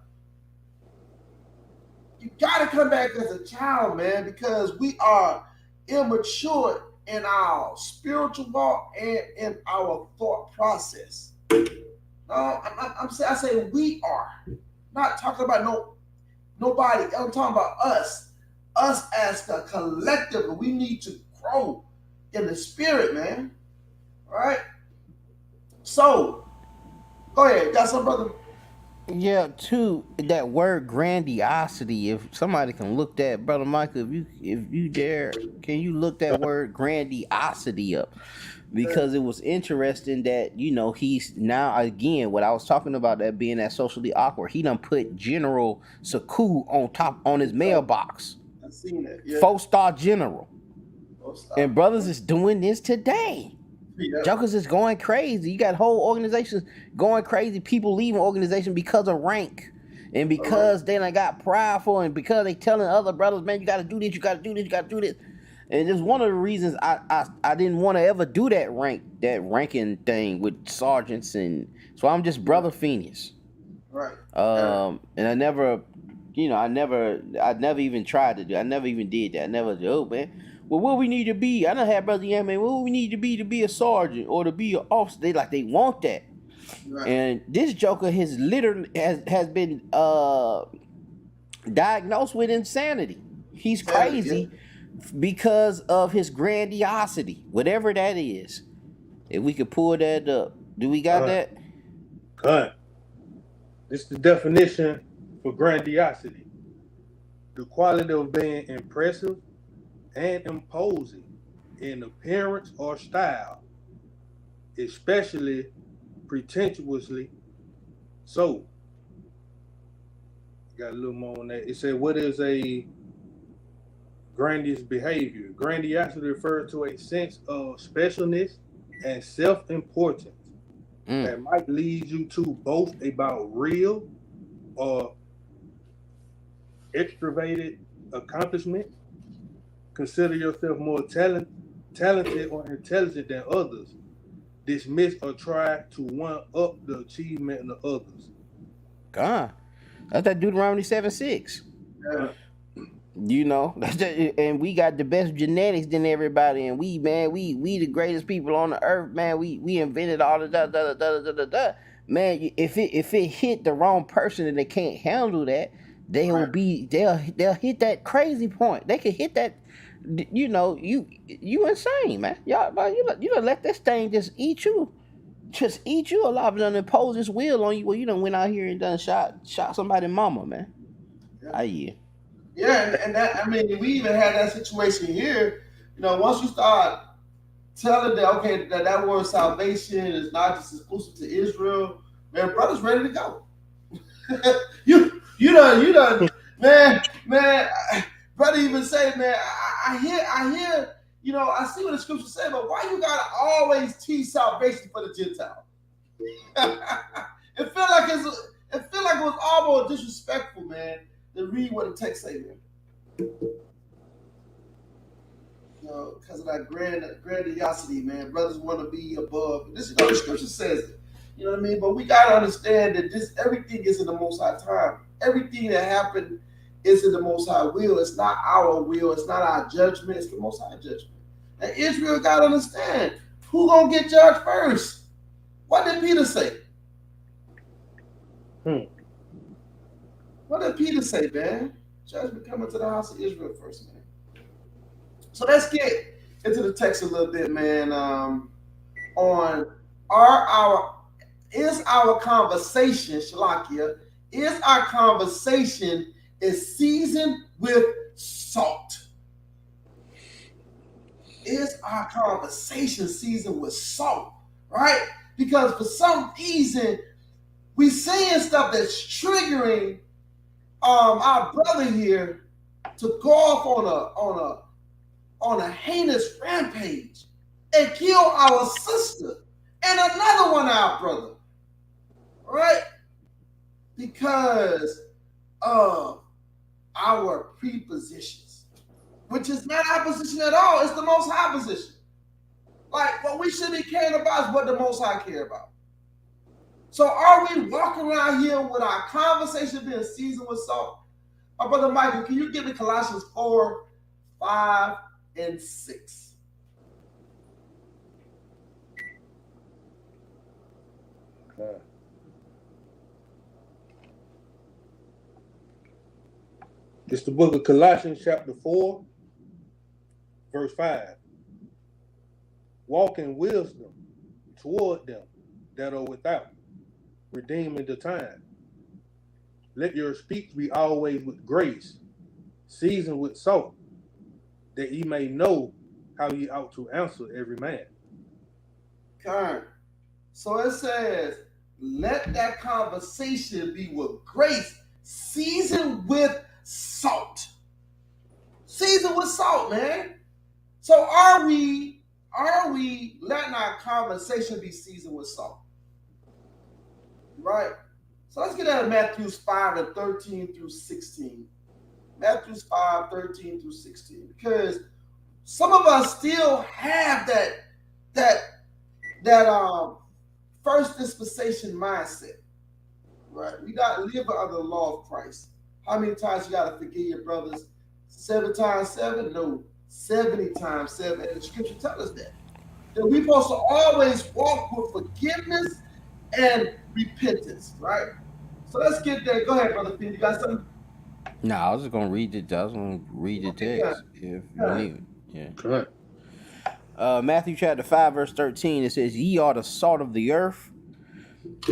You gotta come back as a child, man, because we are immature in our spiritual walk and in our thought process. I say we are. Not talking about nobody. I'm talking about us. Us as a collective. We need to grow in the spirit, man. All right. So, go ahead. Got some, brother? Yeah, too, that word grandiosity, if somebody can look that, Brother Michael, if you dare, can you look that word grandiosity up? Because it was interesting that, he's now, again, what I was talking about, that being that socially awkward, he done put General Saku on his mailbox. I've seen that, yeah. 4-star general. And brothers is doing this today. Yeah. Jokers is going crazy. You got whole organizations going crazy. People leaving organizations because of rank. And because they done got prideful, and because they telling other brothers, man, you got to do this, you got to do this, you got to do this. And it's one of the reasons I didn't want to ever do that ranking thing with sergeants. And so I'm just Brother Phineas. Right. And I never even tried to do. I never even did that. I never, man. Well, what we need to be, I done had Brother Yam, man, what we need to be a sergeant or to be an officer. They want that. Right. And this Joker has literally has been diagnosed with insanity. He's crazy because of his grandiosity, whatever that is. If we could pull that up. Do we got that? Cut. This is the definition for grandiosity. The quality of being impressive and imposing in appearance or style, especially pretentiously so. Got a little more on that. It said, what is a grandiose behavior? Grandiosity refers to a sense of specialness and self-importance that might lead you to boast about real or extroverted accomplishments. Consider yourself more talented or intelligent than others. Dismiss or try to one-up the achievement of others. God, that's that Deuteronomy 7:6. Yeah. You know, and we got the best genetics than everybody, and we the greatest people on the earth, man. We invented all the da. Man, if it hit the wrong person and they can't handle that, they'll hit that crazy point. They could hit that. You know, you insane, man. Y'all, you don't let this thing just eat you alive and impose its will on you. Well, you done went out here and done shot somebody's mama, man. Yeah, and that, I mean, we even had that situation here. You know, once you start telling that, okay, that word salvation is not just exclusive to Israel, man, brother's ready to go. you done, man, brother even say, man, I hear, you know, I see what the scripture say, but why you gotta always teach salvation for the Gentile? It feel like it was almost disrespectful, man, to read what the text say, man. You know, because of that grandiosity, man. Brothers want to be above. This, you know, the scripture says it. You know what I mean? But we gotta understand that everything is in the Most High time. Everything that happened is in the Most High will. It's not our will. It's not our judgment. It's the Most High judgment. And Israel gotta understand who gonna get judged first. What did Peter say? What did Peter say, man? Judgment coming to the house of Israel first, man. So let's get into the text a little bit, man. On our conversation, Shalakia, is our conversation is seasoned with salt? Is our conversation seasoned with salt? Right? Because for some reason, we saying stuff that's triggering our brother here to go off on a heinous rampage and kill our sister and another one of our brother, right? Because of our prepositions, which is not our position at all. It's the Most High position. Like, what we should be caring about is what the Most High care about. So are we walking around here with our conversation being seasoned with salt? My brother Michael, can you give me Colossians 4, 5, and 6? Okay. It's the book of Colossians chapter 4, verse 5. Walk in wisdom toward them that are without, redeeming the time. Let your speech be always with grace, seasoned with salt, that ye may know how ye ought to answer every man. Okay. So it says, let that conversation be with grace, seasoned with salt. Seasoned with salt, man. So are we letting our conversation be seasoned with salt? Right? So let's get at Matthew 5 and 13 through 16. Matthew 5, 13 through 16. Because some of us still have that first dispensation mindset. Right? We got to live under the law of Christ. How many times you got to forgive your brothers? 7 times 7? No, 70 times 7. And the scripture tells us that we're supposed to always walk with forgiveness and repentance, right? So let's get there. Go ahead, Brother P. You got something? No, I was just gonna read it. I was gonna read the Okay, good. text if you Good. need. Yeah. Good. Matthew chapter 5 verse 13. It says, "Ye are the salt of the earth,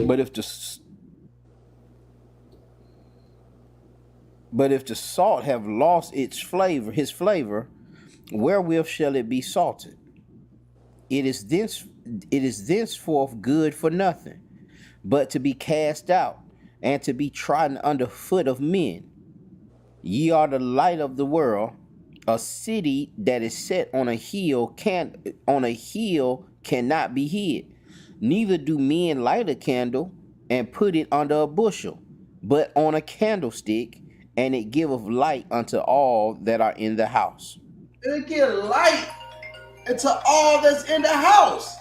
but if the salt have lost its flavor, his flavor, wherewith shall it be salted? It is thenceforth good for nothing, but to be cast out, and to be trodden under foot of men. Ye are the light of the world. A city that is set on a hill cannot be hid. Neither do men light a candle and put it under a bushel, but on a candlestick, and it giveth light unto all that are in the house." And it give light into all that's in the house.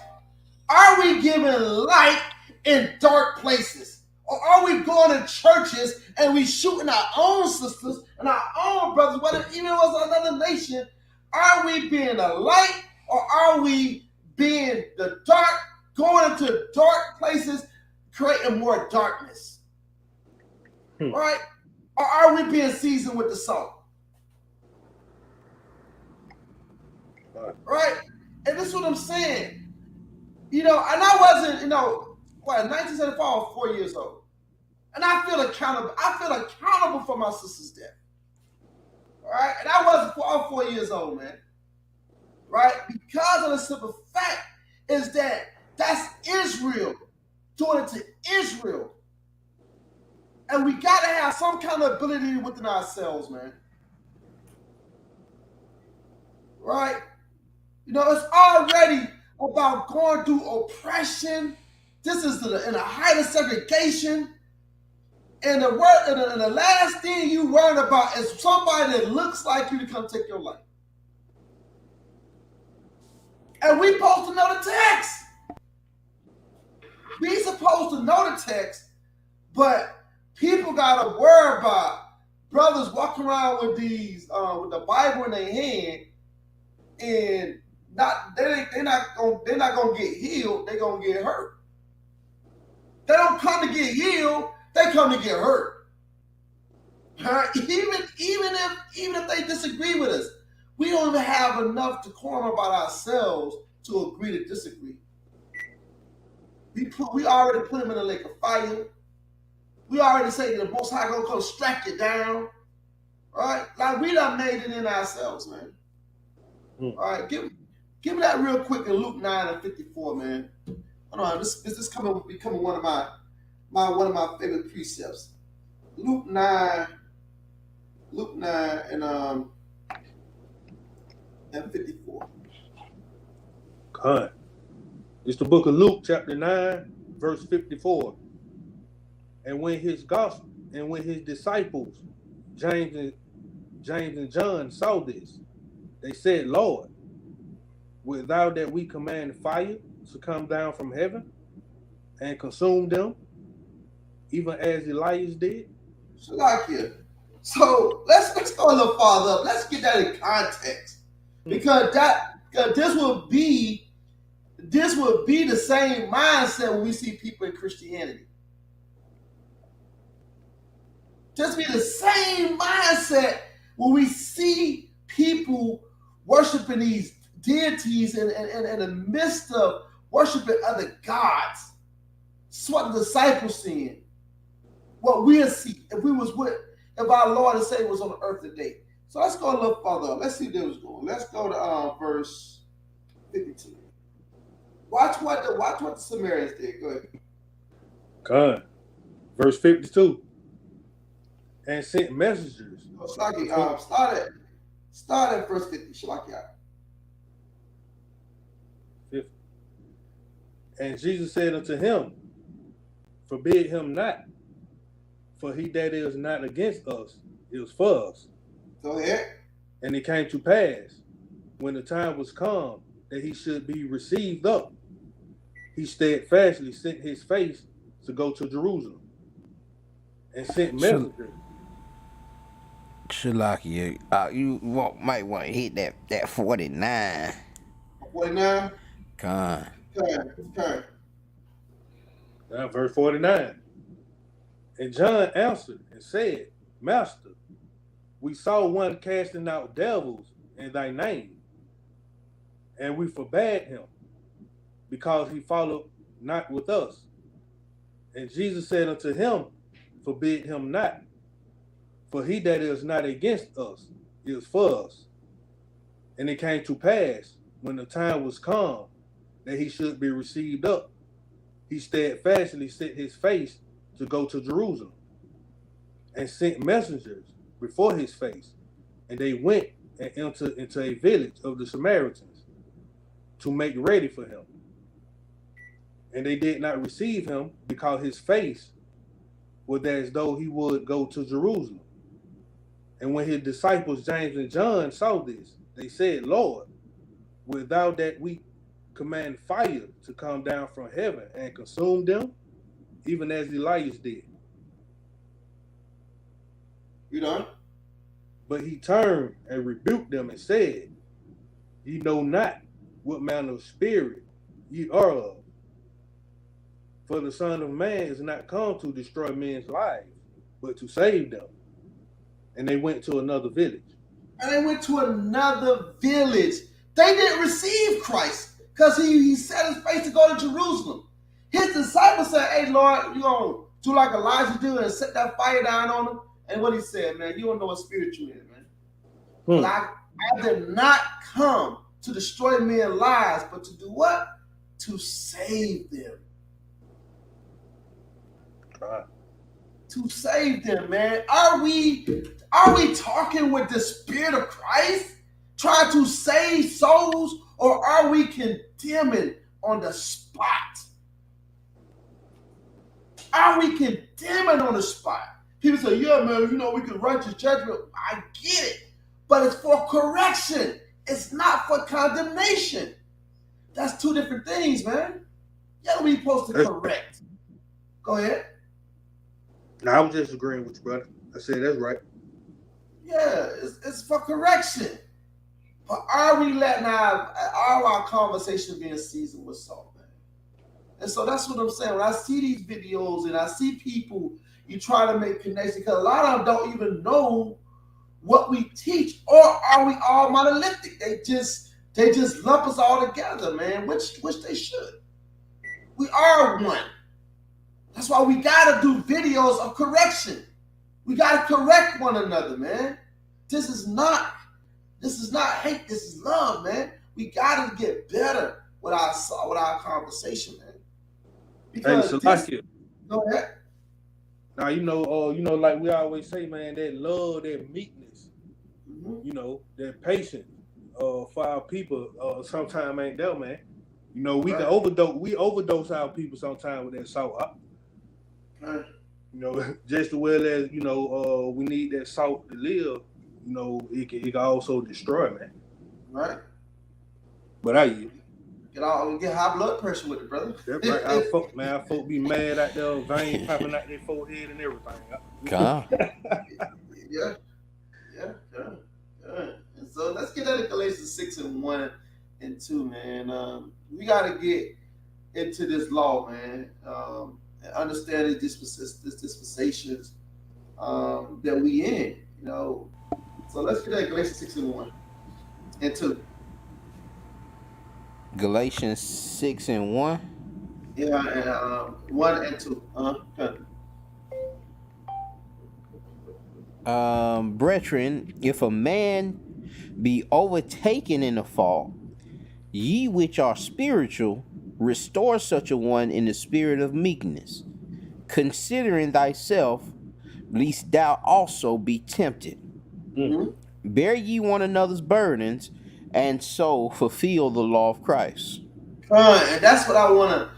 Are we giving light in dark places? Or are we going to churches and we shooting our own sisters and our own brothers, whether even it was another nation? Are we being a light, or are we being the dark, going into dark places, creating more darkness? Right? Or are we being seasoned with the salt? Right? And this is what I'm saying. And I wasn't, 1974, I was 4 years old. And I feel accountable. I feel accountable for my sister's death. All right? And I wasn't 4 years old, man. Right? Because of the simple fact is that that's Israel doing it to Israel. And we got to have some kind of ability within ourselves, man. Right? It's already about going through oppression. This is in the height of segregation. And the last thing you worry about is somebody that looks like you to come take your life. And we supposed to know the text. We supposed to know the text, but people gotta worry about brothers walking around with these with the Bible in their hand, and they're not gonna get healed. They're gonna get hurt. They don't come to get healed. They come to get hurt. Even if they disagree with us, we don't even have enough decorum about ourselves to agree to disagree. We already put them in a lake of fire. We already say that the Most High gonna come strike you down. Right? Like we done made it in ourselves, man. All right, give me that real quick in Luke 9:54, man. Hold on, this is becoming one of my favorite precepts. Luke 9 and 54. God. It's the book of Luke, chapter 9, verse 54. And when his disciples, James and John, saw this, they said, "Lord, wilt thou that we command fire to come down from heaven and consume them, even as Elias did?" Shalakia. So let's go a little farther up. Let's get that in context, because this would be the same mindset when we see people in Christianity. Just be the same mindset when we see people worshiping these deities in the midst of worshiping other gods. It's what the disciples seeing. What we'll see if our Lord and Savior was on the earth today. So let's go a little further up. Let's see where it was going. Let's go to verse 52. Watch what the Samaritans did. Go ahead. God. Verse 52. And sent messengers. Start at verse 50. Shalakia. 50. And Jesus said unto him, "Forbid him not, for he that is not against us is for us." Go ahead. And it came to pass, when the time was come that he should be received up, he steadfastly set his face to go to Jerusalem, and sent messengers. Shalakia, you might want to hit that 49. 49. Con. Okay. Verse 49. And John answered and said, Master, we saw one casting out devils in thy name, and we forbade him, because he followed not with us. And Jesus said unto him, Forbid him not, for he that is not against us is for us. And it came to pass, when the time was come that he should be received up, he steadfastly set his face to go to Jerusalem, and sent messengers before his face, and they went and entered into a village of the Samaritans to make ready for him. And they did not receive him, because his face was as though he would go to Jerusalem. And when his disciples James and John saw this, they said, Lord, wilt thou that we command fire to come down from heaven and consume them, even as Elias did? You done? But he turned and rebuked them and said, Ye know not what manner of spirit ye are of. For the Son of Man is not come to destroy men's lives, but to save them. And they went to another village. And they went to another village. They didn't receive Christ because he set his face to go to Jerusalem. His disciples said, Hey, Lord, you going to do like Elijah did and set that fire down on them? And what he said, man, you don't know what spirit you in, man. But I did not come to destroy men's lives, but to do what? To save them. To save them, man. Are we talking with the Spirit of Christ, trying to save souls, or are we condemning on the spot? Are we condemning on the spot? People say, yeah, man, you know, we can righteous judgment. I get it. But it's for correction. It's not for condemnation. That's two different things, man. Yeah, we supposed to correct. Go ahead. No, I was just agreeing with you, brother. I said that's right. Yeah, it's for correction. But are we letting our conversation being seasoned with salt, man? And so that's what I'm saying. When I see these videos and I see people, you try to make connections, because a lot of them don't even know what we teach, or are we all monolithic? They just lump us all together, man, which they should. We are one. That's why we gotta do videos of correction. We gotta correct one another, man. This is not hate. This is love, man. We gotta get better with our conversation, man. Because go ahead. Now you know, like we always say, man, that love, that meekness, you know, that patience, for our people, sometimes ain't there, man. You know, we can overdose our people sometimes with that salt. You know, just as well as, you know, we need that salt to live. You know, it can also destroy, man. Right. But get high blood pressure with it, brother. That's right. Our folk be mad out there, veins popping out their forehead and everything. God. Yeah. And so let's get into Galatians 6:1 and 2, man. We got to get into this law, man, and understand this dispensations that we in, you know. So let's get into Galatians 6:1 and 2. Galatians 6:1. Yeah, and 1 and 2. Okay. Brethren, if a man be overtaken in a fault, ye which are spiritual, restore such a one in the spirit of meekness, considering thyself, lest thou also be tempted. Mm-hmm. Bear ye one another's burdens, and so fulfill the law of Christ. And that's what I wanna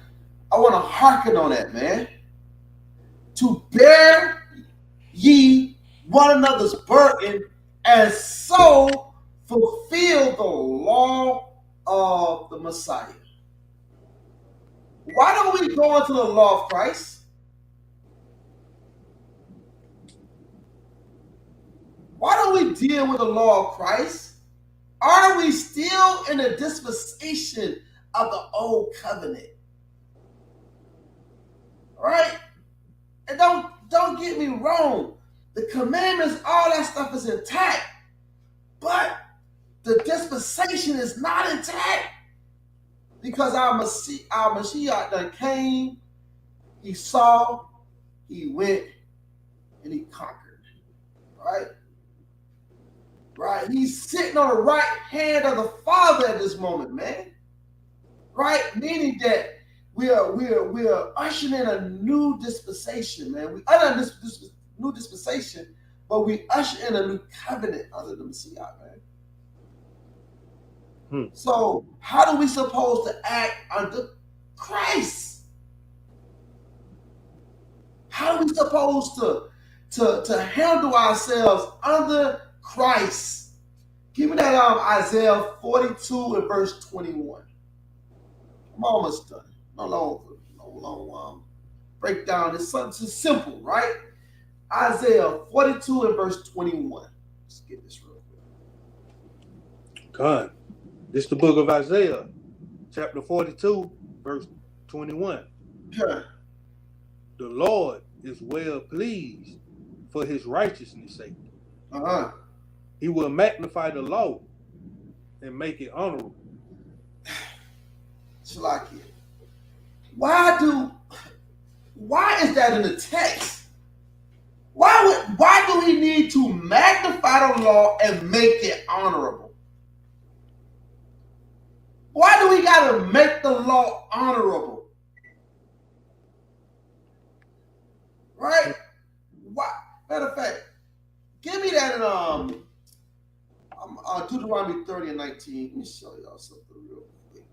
hearken on that, man. To bear ye one another's burden, and so fulfill the law of the Messiah. Why don't we go into the law of Christ? Why don't we deal with the law of Christ? Are we still in the dispensation of the old covenant? right? And don't get me wrong. The commandments, all that stuff is intact. But the dispensation is not intact. Because our Mashiach done came, he saw, he went, and he conquered. Right? Right? He's sitting on the right hand of the Father at this moment, man. Right? Meaning that we are ushering in a new dispensation, man. We usher in this new dispensation, but we usher in a new covenant under the Messiah, man. So how do we supposed to act under Christ? How are we supposed to handle ourselves under Christ? Give me that Isaiah 42 and verse 21. I'm almost done. No long breakdown. It's something simple, right? Isaiah 42 and verse 21. Let's get this real quick. God. This is the book of Isaiah, chapter 42, verse 21. Yeah. The Lord is well pleased for his righteousness' sake. He will magnify the law and make it honorable. Shalaki. Why is that in the text? Why do we need to magnify the law and make it honorable? Why do we gotta make the law honorable? Right? Why? Matter of fact, give me that in Deuteronomy 30 and 19. Let me show y'all something real quick.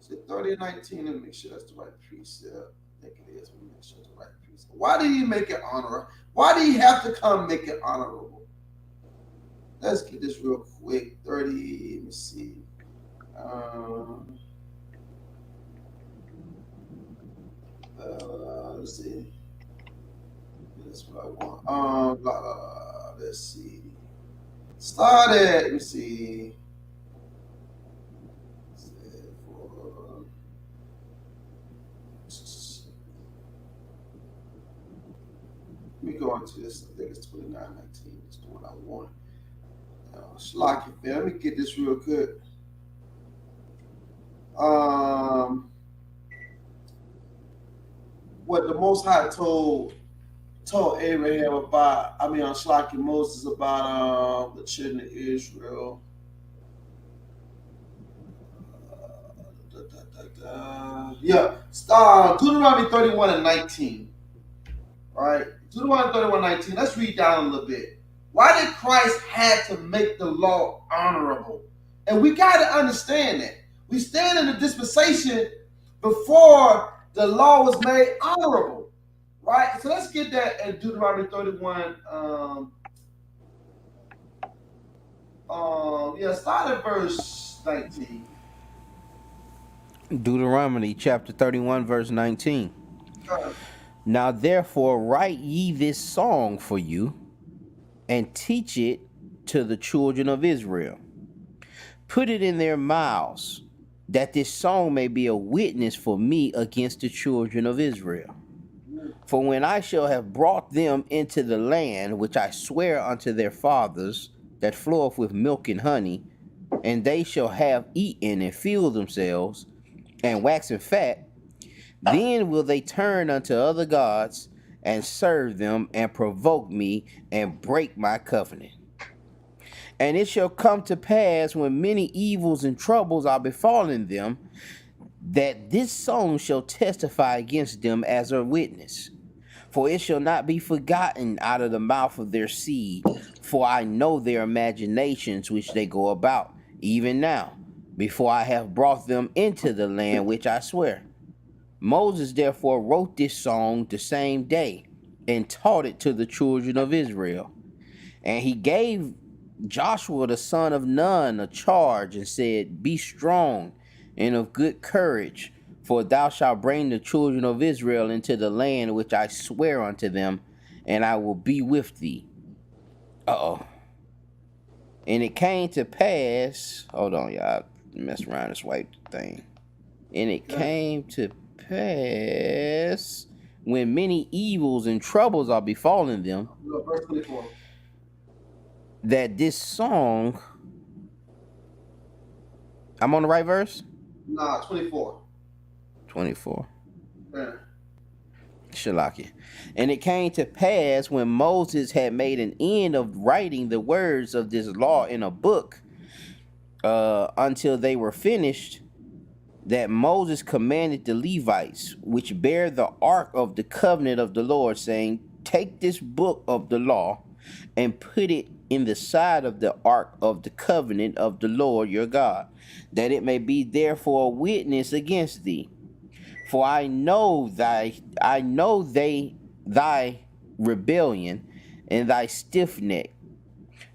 Is it 30 and 19? Let me make sure that's the right precept. I think it is. Let me make sure it's the right precept. Why do you make it honorable? Why do you have to come make it honorable? Let's get this real quick. 30, let me see. Let's see. That's what I want. Let's see. Started. Let me see. Let me go into this. I think it's 29:19. It's the one I want. Shalaki, let me get this real good. What the Most High told Abraham about, Shalaki Moses about the children of Israel. Deuteronomy 31 and 19. Right? Deuteronomy 31 and 19. Let's read down a little bit. Why did Christ have to make the law honorable? And we got to understand that. We stand in the dispensation before the law was made honorable, right? So let's get that in Deuteronomy 31. Start at verse 19. Deuteronomy chapter 31, verse 19. Now therefore write ye this song for you, and teach it to the children of Israel. Put it in their mouths, that this song may be a witness for me against the children of Israel. For when I shall have brought them into the land which I swear unto their fathers, that floweth with milk and honey, and they shall have eaten and filled themselves, and waxen fat, then will they turn unto other gods, and serve them, and provoke me, and break my covenant. And it shall come to pass, when many evils and troubles are befallen them, that this song shall testify against them as a witness. For it shall not be forgotten out of the mouth of their seed, for I know their imaginations which they go about, even now, before I have brought them into the land which I swear. Moses therefore wrote this song the same day, and taught it to the children of Israel. And he gave Joshua the son of Nun a charge, and said, Be strong and of good courage, for thou shalt bring the children of Israel into the land which I swear unto them, and I will be with thee. And it came to pass, hold on, y'all, mess around and swipe the thing. And it came to pass when many evils and troubles are befalling them, Verse 24. that this song, I'm on the right verse? Nah, 24. 24. Yeah. Shalaki. And it came to pass when Moses had made an end of writing the words of this law in a book, until they were finished, that Moses commanded the Levites, which bear the ark of the covenant of the Lord, saying, take this book of the law and put it in the side of the ark of the covenant of the Lord your God, that it may be therefore a witness against thee. For I know thy rebellion and thy stiff neck.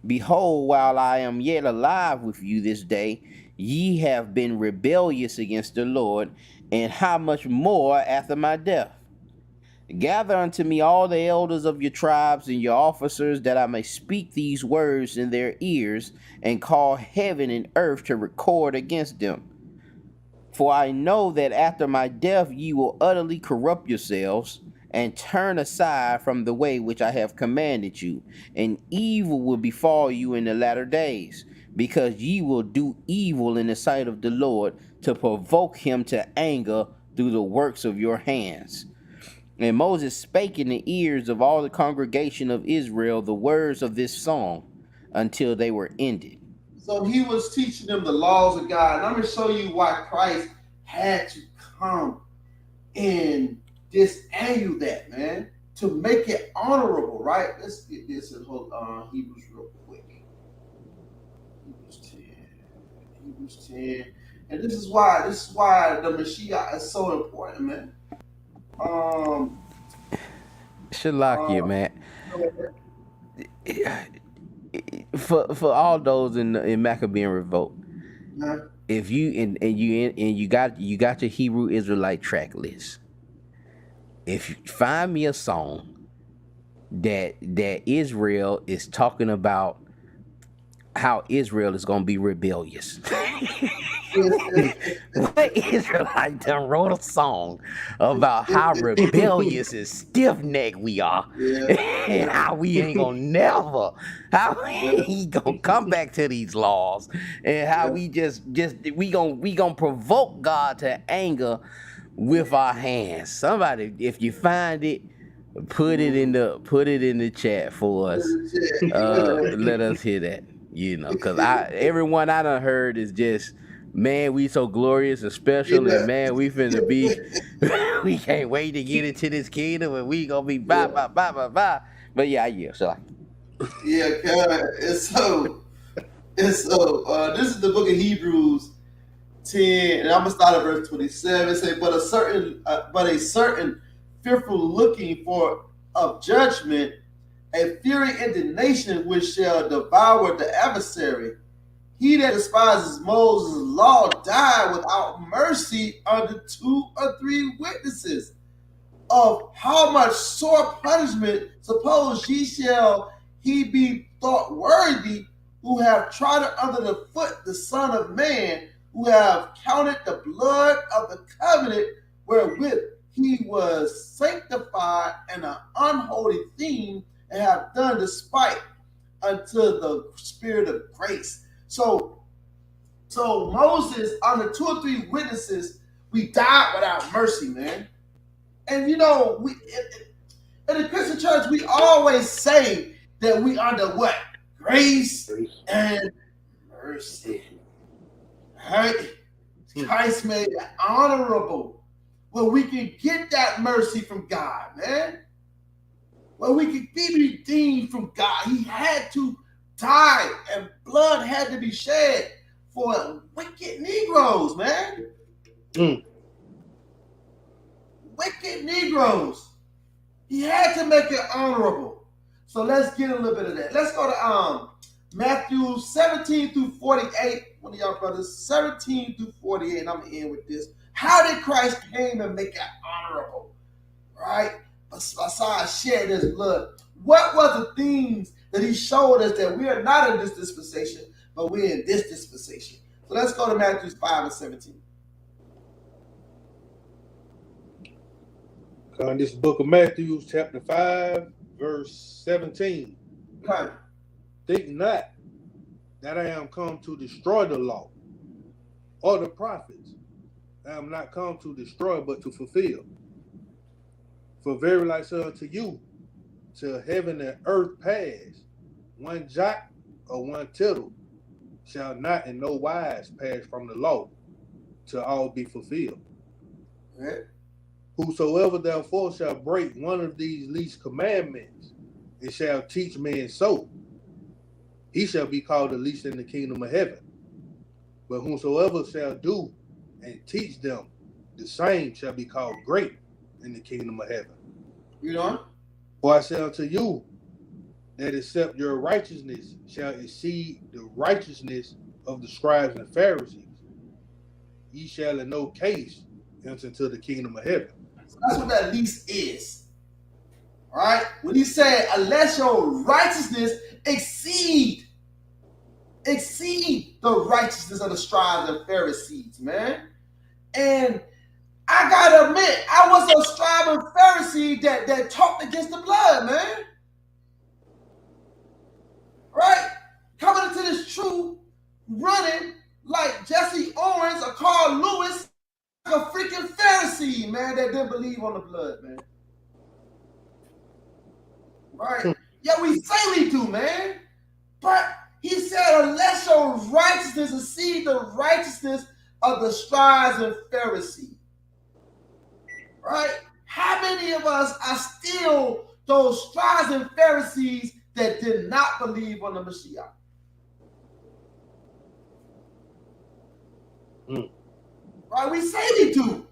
Behold, while I am yet alive with you this day, ye have been rebellious against the Lord, and how much more after my death? Gather unto me all the elders of your tribes and your officers, that I may speak these words in their ears, and call heaven and earth to record against them. For I know that after my death ye will utterly corrupt yourselves, and turn aside from the way which I have commanded you, and evil will befall you in the latter days, because ye will do evil in the sight of the Lord, to provoke him to anger through the works of your hands. And Moses spake in the ears of all the congregation of Israel the words of this song, until they were ended. So he was teaching them the laws of God. And I'm going to show you why Christ had to come and disannul that, man, to make it honorable, right? Let's get this in Hebrews real quick. Hebrews 10. And this is why the Mashiach is so important, man. Shalakia, man. For all those in Maccabean revolt, if you got your Hebrew Israelite track list, if you find me a song that Israel is talking about how Israel is gonna be rebellious. What Israelite done wrote a song about how rebellious and stiff-necked we are, and how we ain't gonna never, how we gonna come back to these laws, and how we we gonna provoke God to anger with our hands. Somebody, if you find it, put it in the chat for us. Let us hear that. You know, because everyone I done heard is just, man, we so glorious and special, and man, we finna be, we can't wait to get into this kingdom, and we gonna be bye. But yeah, so yeah, God. This is the book of Hebrews 10, and I'm gonna start at verse 27. It say, but a certain fearful looking for of judgment, a fury indignation which shall devour the adversary. He that despises Moses' law died without mercy under 2 or 3 witnesses. Of how much sore punishment suppose he be thought worthy, who have trodden under the foot the Son of Man, who have counted the blood of the covenant wherewith he was sanctified an unholy thing, and have done despite unto the Spirit of grace. So Moses, under 2 or 3 witnesses, we died without mercy, man. And you know, we in the Christian church, we always say that we under what? Grace and mercy. Right? Christ made it honorable, where we can get that mercy from God, man. Where we can be redeemed from God. He had to die, and blood had to be shed for wicked Negroes, man. Wicked Negroes. He had to make it honorable. So let's get a little bit of that. Let's go to Matthew 17 through 48. One of y'all brothers, 17 through 48, and I'm going to end with this. How did Christ came and make it honorable? Right? Besides shedding his blood. What were the things that he showed us that we are not in this dispensation, but we're in this dispensation? So let's go to Matthew 5 and 17. This book of Matthew, chapter 5, verse 17. Okay. Think not that I am come to destroy the law or the prophets. I am not come to destroy, but to fulfill. For verily I say unto you, till heaven and earth pass, one jot or one tittle shall not in no wise pass from the law, till all be fulfilled. Okay. Whosoever therefore shall break one of these least commandments and shall teach men so, he shall be called the least in the kingdom of heaven. But whosoever shall do and teach them, the same shall be called great in the kingdom of heaven. You know? For I say unto you, that except your righteousness shall exceed the righteousness of the scribes and Pharisees, ye shall in no case enter into the kingdom of heaven. So that's what that least is. All right? When he said, unless your righteousness exceed the righteousness of the scribes and Pharisees, man. And I gotta admit, I was a scribe and Pharisee that talked against the blood, man. Right? Coming into this truth, running like Jesse Owens or Carl Lewis, like a freaking Pharisee, man, that didn't believe on the blood, man. Right? Yeah, we say we do, man. But he said, unless your righteousness exceed the righteousness of the scribes and Pharisees. Right? How many of us are still those scribes and Pharisees that did not believe on the Messiah? Right? We say we do.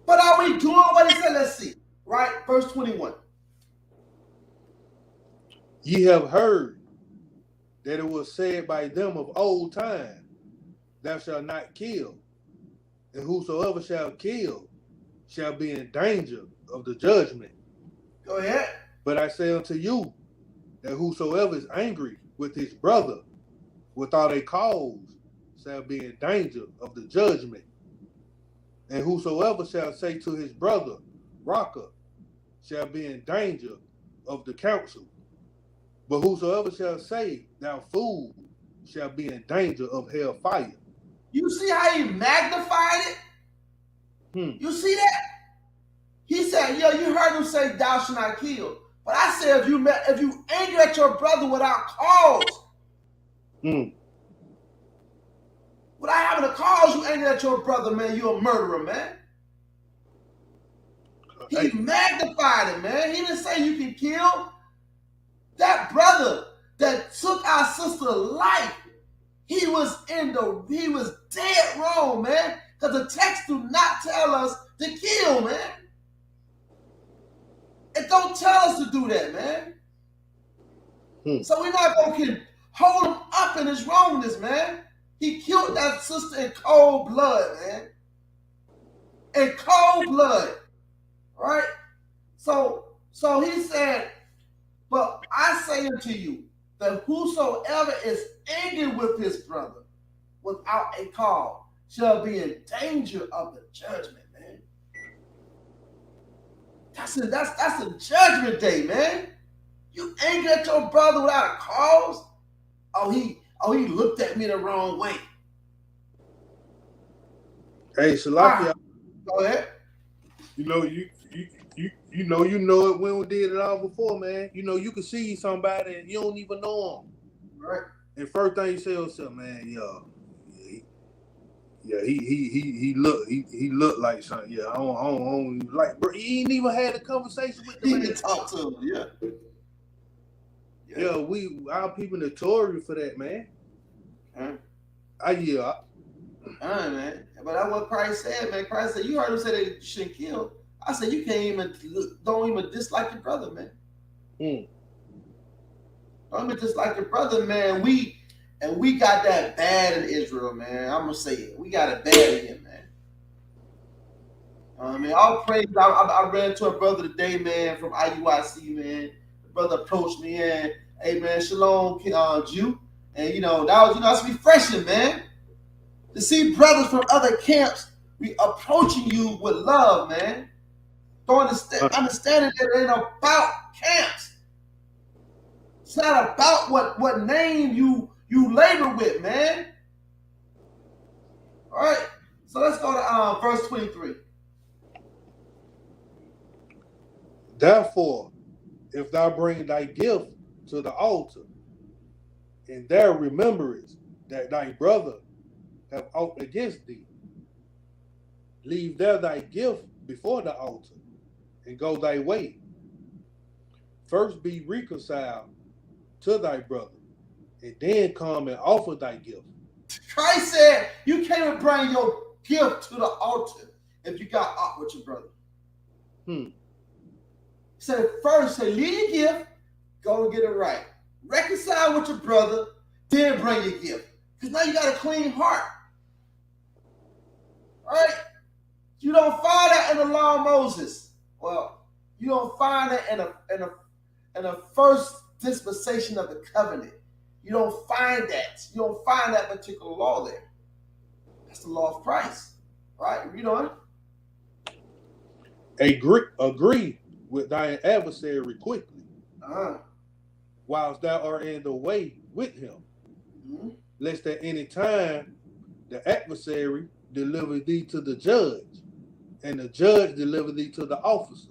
But are we doing what he said? Let's see. Right? Verse 21. Ye have heard that it was said by them of old time, thou shalt not kill, and whosoever shall kill shall be in danger of the judgment. Go ahead. But I say unto you, that whosoever is angry with his brother without a cause shall be in danger of the judgment. And whosoever shall say to his brother, Raka, shall be in danger of the council. But whosoever shall say, thou fool, shall be in danger of hell fire. You see how he magnified it? You see that? He said, yo, you heard him say, thou shalt not kill. But I said, if you angry at your brother without cause, without having a cause, you angry at your brother, man, you're a murderer, man. He magnified it, man. He didn't say you can kill. That brother that took our sister's life, he was dead wrong, man. Because the text do not tell us to kill, man. It don't tell us to do that, man. So we're not going to hold him up in his wrongness, man. He killed that sister in cold blood, man. In cold blood. Right? So he said, but I say unto you, that whosoever is angry with his brother without a cause shall be in danger of the judgment, man. That's a judgment day, man. You angry at your brother without a cause? Oh, he looked at me the wrong way. Hey, Salakia. Go ahead. You know it when we did it all before, man. You know, you can see somebody and you don't even know them. Right. And first thing you say is, man, he looked like something. Yeah, I don't like, bro. He ain't even had a conversation with He him. didn't talk to him, yeah. Yeah, our people notorious for that, man. Man. Man. But that's what Christ said, man. Christ said, you heard him say that you shouldn't kill. I said, you don't even dislike your brother, man. Don't even dislike your brother, man. We got that bad in Israel, man. I'm gonna say it. We got it bad in here, man. I mean, all praise. I ran into a brother today, man, from IUIC, man. The brother approached me and, hey, man, shalom, Jew. And that was, it's refreshing, man, to see brothers from other camps approaching you with love, man. Don't understanding that it ain't about camps. It's not about what name you labor with, man. All right. So let's go to verse 23. Therefore, if thou bring thy gift to the altar, and there rememberest that thy brother have ought against thee, leave there thy gift before the altar, and go thy way. First be reconciled to thy brother, and then come and offer thy gift. Christ said you can't even bring your gift to the altar if you got aught with your brother. He said first, leave your gift, go and get it right. Reconcile with your brother, then bring your gift. Because now you got a clean heart. All right? You don't find that in the law of Moses. Well, you don't find it in a first dispensation of the covenant. You don't find that. You don't find that particular law there. That's the law of Christ. All right? Read on. Agree with thine adversary quickly, whilst thou art in the way with him, lest at any time the adversary deliver thee to the judge, and the judge deliver thee to the officer,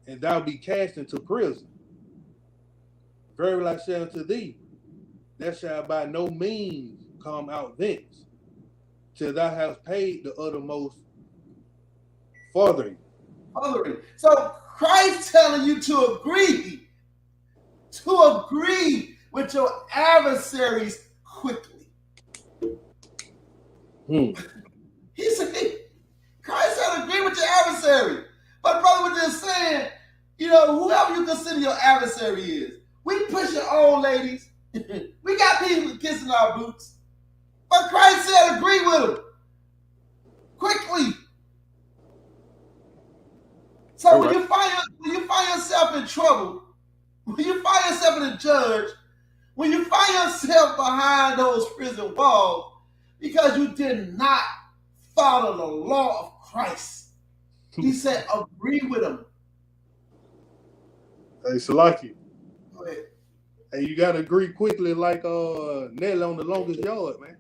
and thou be cast into prison. Verily I say unto thee, thou shalt by no means come out thence, till thou hast paid the uttermost farthing. So Christ telling you to agree with your adversaries quickly. He said, Christ said agree with your adversary. But brother was just saying, whoever you consider your adversary is. We pushing old ladies. We got people kissing our boots. But Christ said agree with them quickly. So when you find yourself in trouble, when you find yourself in a judge, when you find yourself behind those prison walls because you did not follow the law of Christ, he said agree with him. Hey, Salaki. Go ahead. Hey, you gotta agree quickly, like Nelly on the longest yard, man.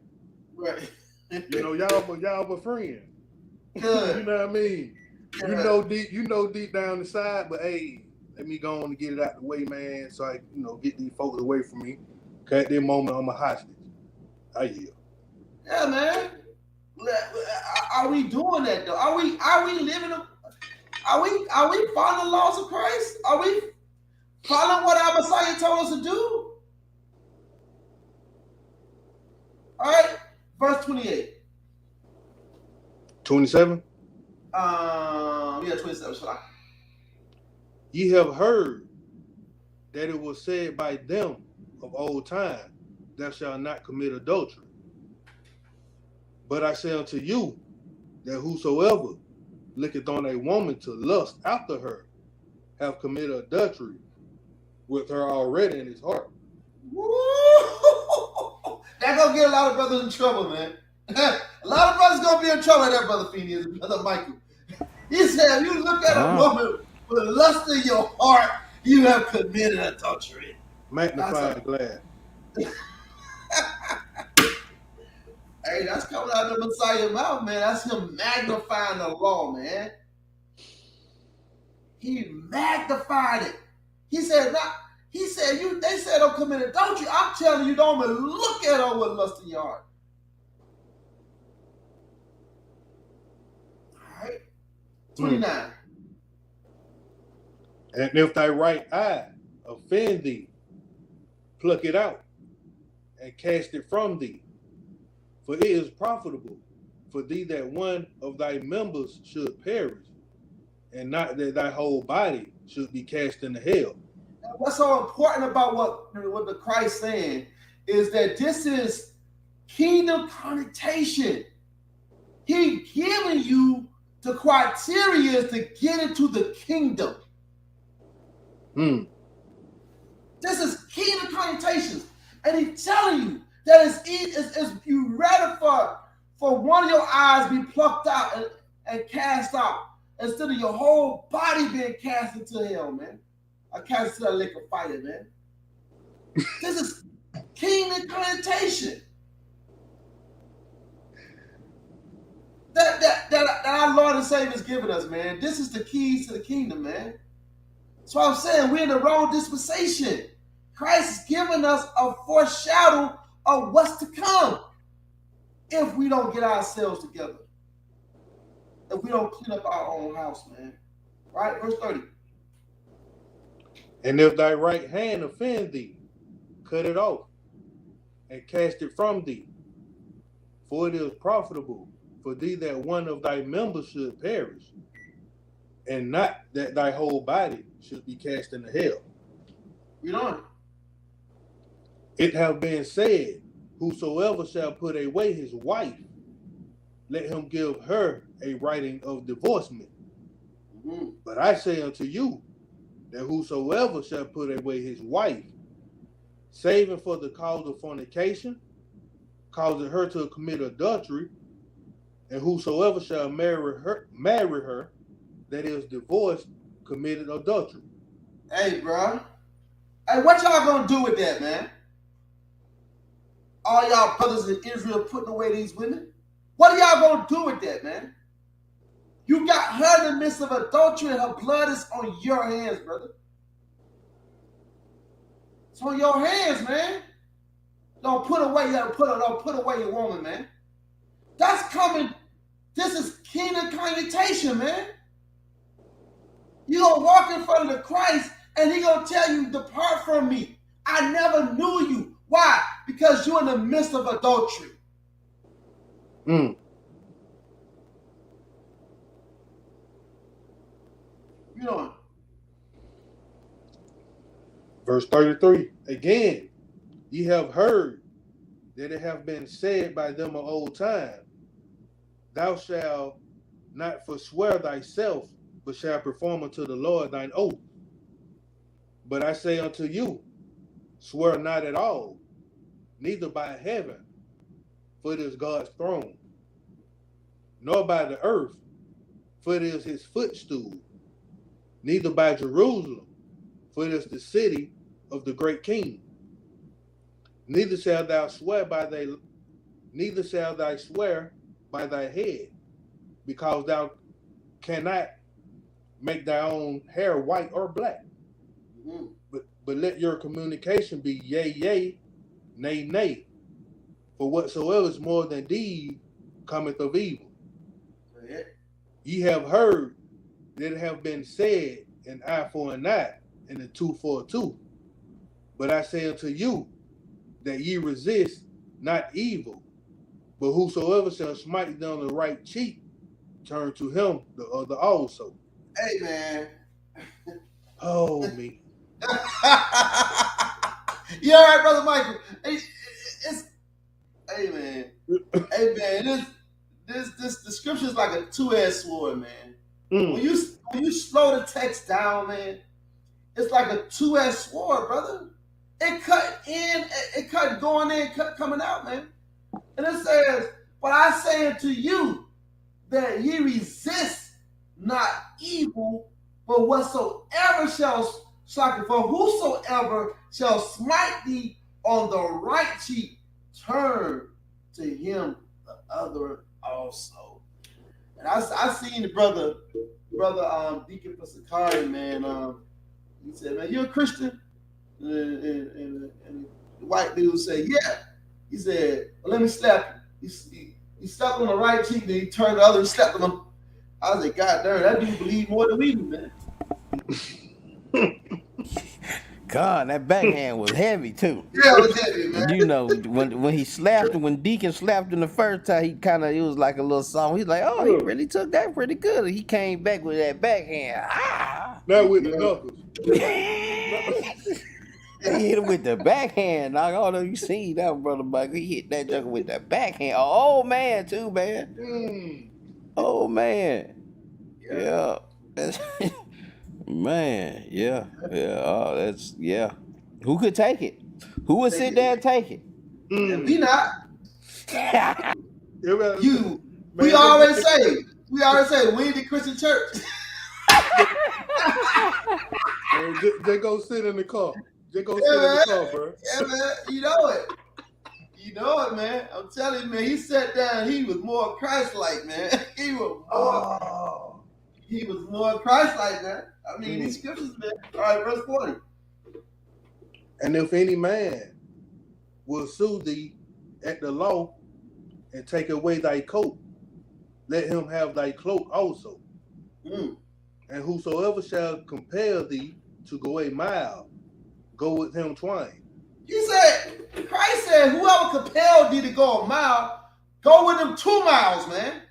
Right. y'all were friends. Good. You know what I mean? You know deep down inside, but hey, let me go on and get it out the way, man, so I get these folks away from me. Cause at that moment I'm a hostage. I yield. Yeah, man. Are we doing that though? Are we living? Are we following the laws of Christ? Are we following what our Messiah told us to do? All right, verse 28. 27. 27. Ye have heard that it was said by them of old time, thou shalt not commit adultery. But I say unto you that whosoever looketh on a woman to lust after her have committed adultery with her already in his heart. Woo! That gonna get a lot of brothers in trouble, man. A lot of brothers gonna be in trouble with that, Brother Phineas and Brother Michael. He said, if you look at a woman with lust in your heart, you have committed adultery. Magnified glad. Hey, that's coming out of the Messiah's mouth, man. That's him magnifying the law, man. He magnified it. He said, they said don't commit adultery. I'm telling you, don't even look at her with lust in your heart. All right. 29. And if thy right eye offend thee, pluck it out and cast it from thee. For it is profitable for thee that one of thy members should perish, and not that thy whole body should be cast into hell. Now, what's so important about what the Christ saying is that this is kingdom connotation. He giving you the criteria to get into the kingdom. This is kingdom connotations, and he's telling you that it's you rather for one of your eyes be plucked out and cast out, instead of your whole body being cast into hell, man. I cast into that lake of fire, man. This is kingdom connotation. That our Lord and Savior has given us, man. This is the keys to the kingdom, man. That's why I'm saying we're in the wrong dispensation. Christ has given us a foreshadow of what's to come if we don't get ourselves together. If we don't clean up our own house, man. Right? Verse 30. And if thy right hand offend thee, cut it off and cast it from thee. For it is profitable for thee that one of thy members should perish, and not that thy whole body should be cast into hell. Read on. It have been said, whosoever shall put away his wife, let him give her a writing of divorcement. Mm-hmm. But I say unto you, that whosoever shall put away his wife, saving for the cause of fornication, causing her to commit adultery, and whosoever shall marry her, that is divorced, committed adultery. Hey, bro. Hey, what y'all gonna do with that, man? All y'all brothers in Israel putting away these women? What are y'all gonna do with that, man? You got her in the midst of adultery and her blood is on your hands, brother. It's on your hands, man. Don't put away your woman, man. That's coming. This is kingdom connotation, man. You gonna walk in front of the Christ and he gonna tell you, depart from me. I never knew you. Why? Because you're in the midst of adultery. Mm. You know. Verse 33. Again, ye have heard that it have been said by them of old time, thou shalt not forswear thyself, but shalt perform unto the Lord thine oath. But I say unto you, swear not at all, neither by heaven, for it is God's throne, nor by the earth, for it is his footstool, neither by Jerusalem, for it is the city of the great king. Neither shalt thou swear by thy head, because thou cannot make thy own hair white or black. Mm-hmm. But let your communication be yea, yea, nay, nay. For whatsoever is more than deed cometh of evil. Yeah. Ye have heard that it have been said, an eye for an eye, and a tooth for a tooth. But I say unto you, that ye resist not evil, but whosoever shall smite thee on the right cheek, turn to him the other also. Hey, man. Oh, me. You all right, Brother Michael? Hey, man. This the scripture is like a two-edged sword, man. Mm. When you slow the text down, man, it's like a two-edged sword, brother. It cut in, it cut going in, cut coming out, man. And it says, but I say unto you that ye resist not evil, but whatsoever for whosoever shall smite thee on the right cheek, turn to him the other also. And I seen the brother Deacon Pasakari, man. He said, man, you a Christian? And the white dude said, yeah. He said, well, let me slap you. He slapped on the right cheek, then he turned the other and slapped him. I was like, God darn, that dude believe more than we do, man. God, that backhand was heavy too. Yeah, it was heavy, man. You know, when he slapped him, when Deacon slapped him the first time, it was like a little song. He's like, oh, he really took that pretty good. He came back with that backhand. Not with the knuckles. He hit him with the backhand. I don't know if you seen that, Brother Michael. He hit that joker with the backhand. Oh, man, too, man. Mm. Oh, man. Yeah. Man, yeah. Oh, that's, yeah. Who could take it? Who would sit there and take it? And we not. Mm. We always say, We already say we need the Christian church. They go sit in the car. They go sit in the car, bro. Yeah, man. You know it. You know it, man. I'm telling you, man. He sat down. He was more Christ-like, man. He was more Christ-like, man. I mean, these scriptures, man. All right, verse 40. And if any man will sue thee at the law and take away thy coat, let him have thy cloak also. And whosoever shall compel thee to go a mile, go with him twain. He said, Christ said, whoever compelled thee to go a mile, go with him 2 miles, man.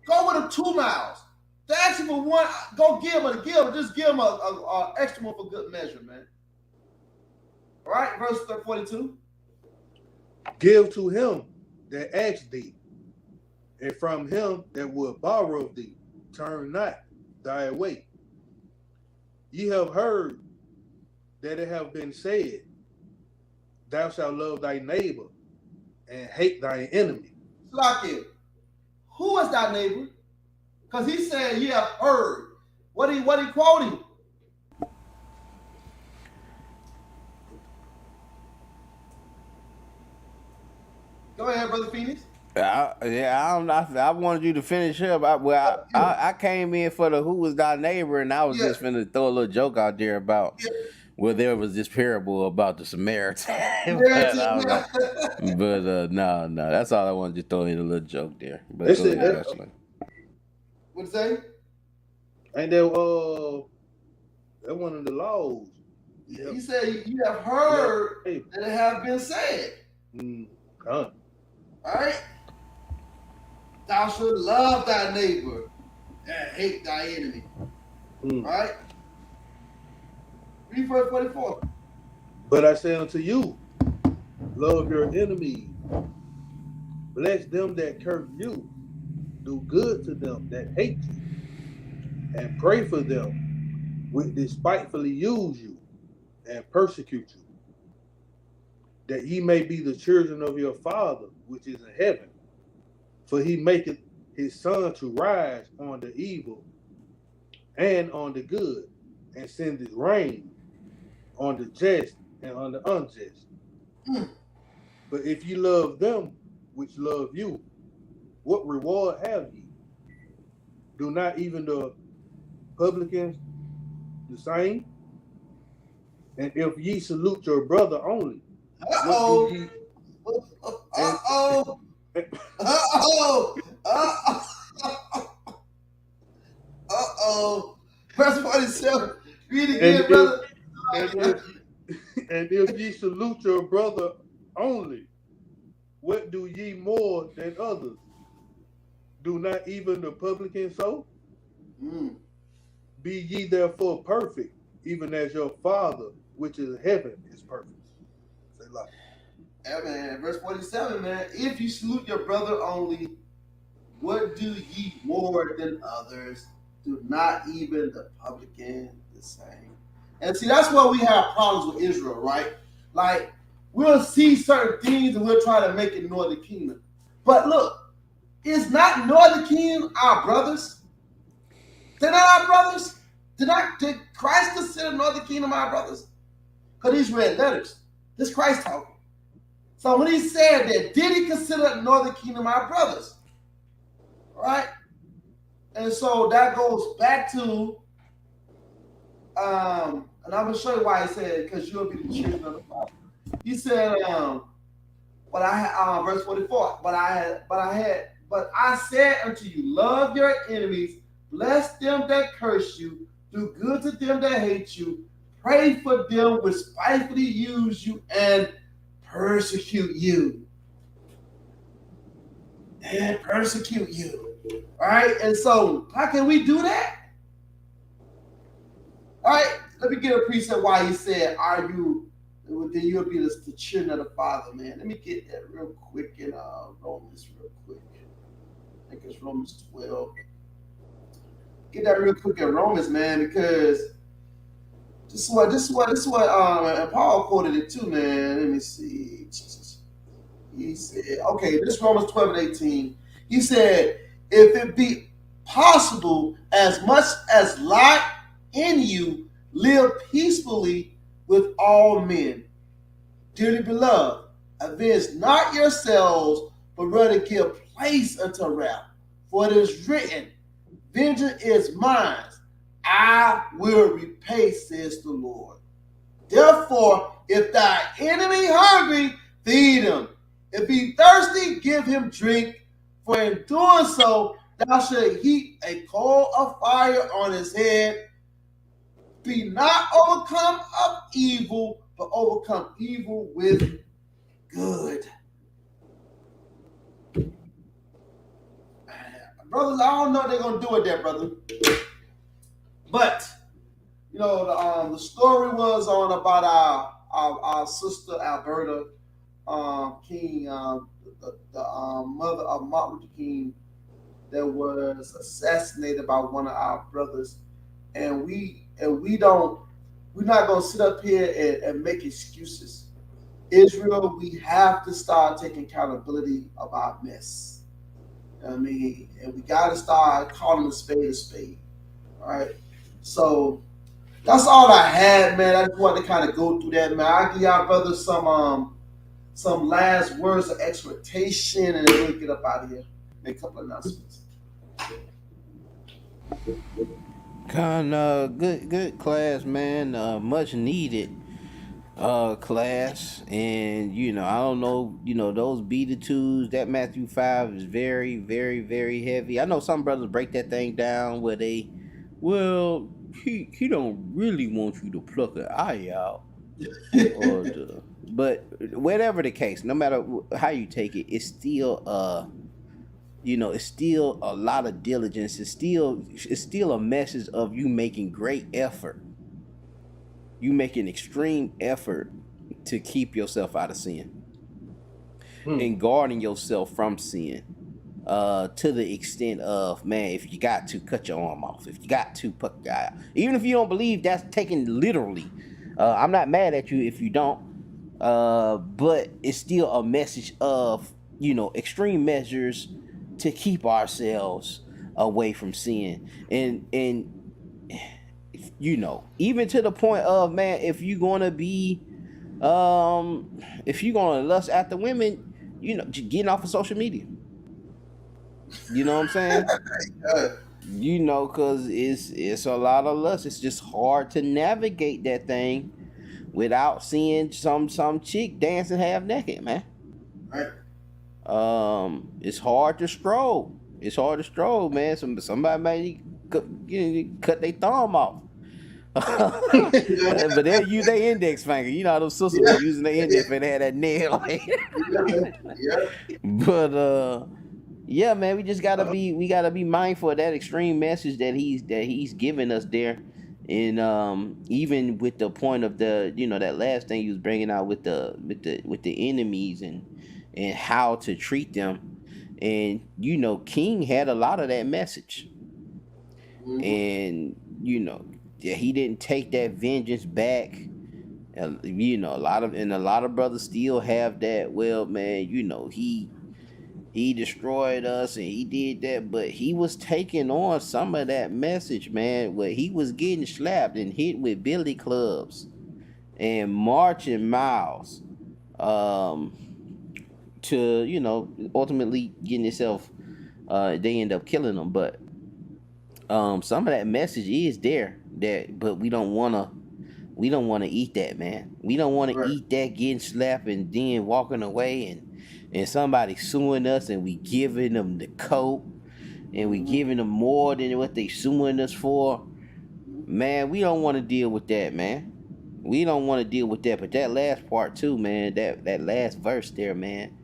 Go with him 2 miles. To ask him for one, go give him just give him a extra one for good measure, man. All right, verse 42. Give to him that asked thee, and from him that will borrow of thee, turn not thy way. Ye have heard that it have been said, thou shalt love thy neighbor and hate thy enemy. Slakia, who is thy neighbor? Because he said ye have heard. What he quoting? Go ahead, Brother Phoenix. I wanted you to finish up. I came in for the who was thy neighbor, and I was just finna throw a little joke out there about where there was this parable about the Samaritan. but no, that's all I wanted to throw in, a little joke there. But what'd you say? Ain't that one of the laws? He said you have heard that it have been said. All right. Thou shalt love thy neighbor and hate thy enemy. All right. Read verse 44. But I say unto you, love your enemies, bless them that curse you, do good to them that hate you, and pray for them which despitefully use you and persecute you, that ye may be the children of your Father which is in heaven. For he maketh his sun to rise on the evil and on the good, and sendeth rain on the just and on the unjust. But if ye love them which love you, what reward have ye? Do not even the publicans the same? And if ye salute your brother only, Verse 47. Read it again, brother. And if ye salute your brother only, what do ye more than others? Do not even the publicans so? Be ye therefore perfect, even as your Father which is in heaven is perfect. Say like. Yeah, man. Verse 47, man. If you salute your brother only, what do ye more than others? Do not even the publican the same. And see, that's why we have problems with Israel, right? Like, we'll see certain things and we'll try to make it Northern Kingdom. But look, is not Northern Kingdom our brothers? They're not our brothers? Did Christ consider Northern Kingdom our brothers? Because he's read letters. This Christ talking. So when he said that, did he consider Northern Kingdom our brothers? Right? And so that goes back to, and I'm going to show you why he said, because you'll be the children of the Father. He said, verse 44, but I said unto you, love your enemies, bless them that curse you, do good to them that hate you, pray for them which spitefully use you and persecute you. And persecute you. All right? And so, how can we do that? All right, let me get a precept why he said, then you'll be the children of the Father, man. Let me get that real quick in Romans real quick. I think it's Romans 12. Get that real quick in Romans, man, because this is what and Paul quoted it too, man. Let me see. He said, okay, this Romans 12 and 18. He said, if it be possible, as much as light in you, live peaceably with all men. Dearly beloved, avenge not yourselves, but rather give place unto wrath. For it is written, vengeance is mine, I will repay, says the Lord. Therefore, if thy enemy hungry, feed him. If he thirsty, give him drink. For in doing so, thou shalt heap a coal of fire on his head. Be not overcome of evil, but overcome evil with good. Brothers, I don't know what they're going to do with that, brother. But, you know, the story was on about our sister Alberta King, the mother of Martin Luther King, that was assassinated by one of our brothers. And we're not going to sit up here and make excuses. Israel, we have to start taking accountability of our mess. I mean, and we got to start calling a spade. All right. So that's all I had, man. I just wanted to kind of go through that, man. I'll give y'all brothers some last words of exhortation, and then we'll get up out of here. Make a couple of announcements. Good class, man. Much needed class. And I don't know, those B-2s, that Matthew 5 is very, very, very heavy. I know some brothers break that thing down where they, well, he don't really want you to pluck an eye out. But whatever the case, no matter how you take it, it's still it's still a lot of diligence. It's still a message of you making great effort. You make an extreme effort to keep yourself out of sin and guarding yourself from sin, to the extent of, man, if you got to cut your arm off, if you got to put your eye out, even if you don't believe that's taken literally, I'm not mad at you if you don't, but it's still a message of extreme measures to keep ourselves away from sin, and even to the point of, man, if you're gonna lust after women, just getting off of social media. You know what I'm saying? Because it's a lot of lust. It's just hard to navigate that thing without seeing some chick dancing half naked, man. Right. It's hard to stroll. Man. Somebody might cut their thumb off. But they'll use their index finger. Those sisters were using their index finger. They had that nail. But yeah, man, we gotta be mindful of that extreme message that he's giving us there. And even with the point of the that last thing he was bringing out with the enemies and how to treat them, and King had a lot of that message, and he didn't take that vengeance back. A lot of brothers still have that. Well, man, he destroyed us and he did that, but he was taking on some of that message, man, where he was getting slapped and hit with billy clubs and marching miles, to ultimately getting himself. They end up killing him, but some of that message is there. But we don't want to eat that, man. We don't want to eat that, getting slapped and then walking away and somebody suing us and we giving them the coat and we giving them more than what they suing us for. Man, we don't want to deal with that, man. We don't want to deal with that. But that last part too, man, that last verse there, man,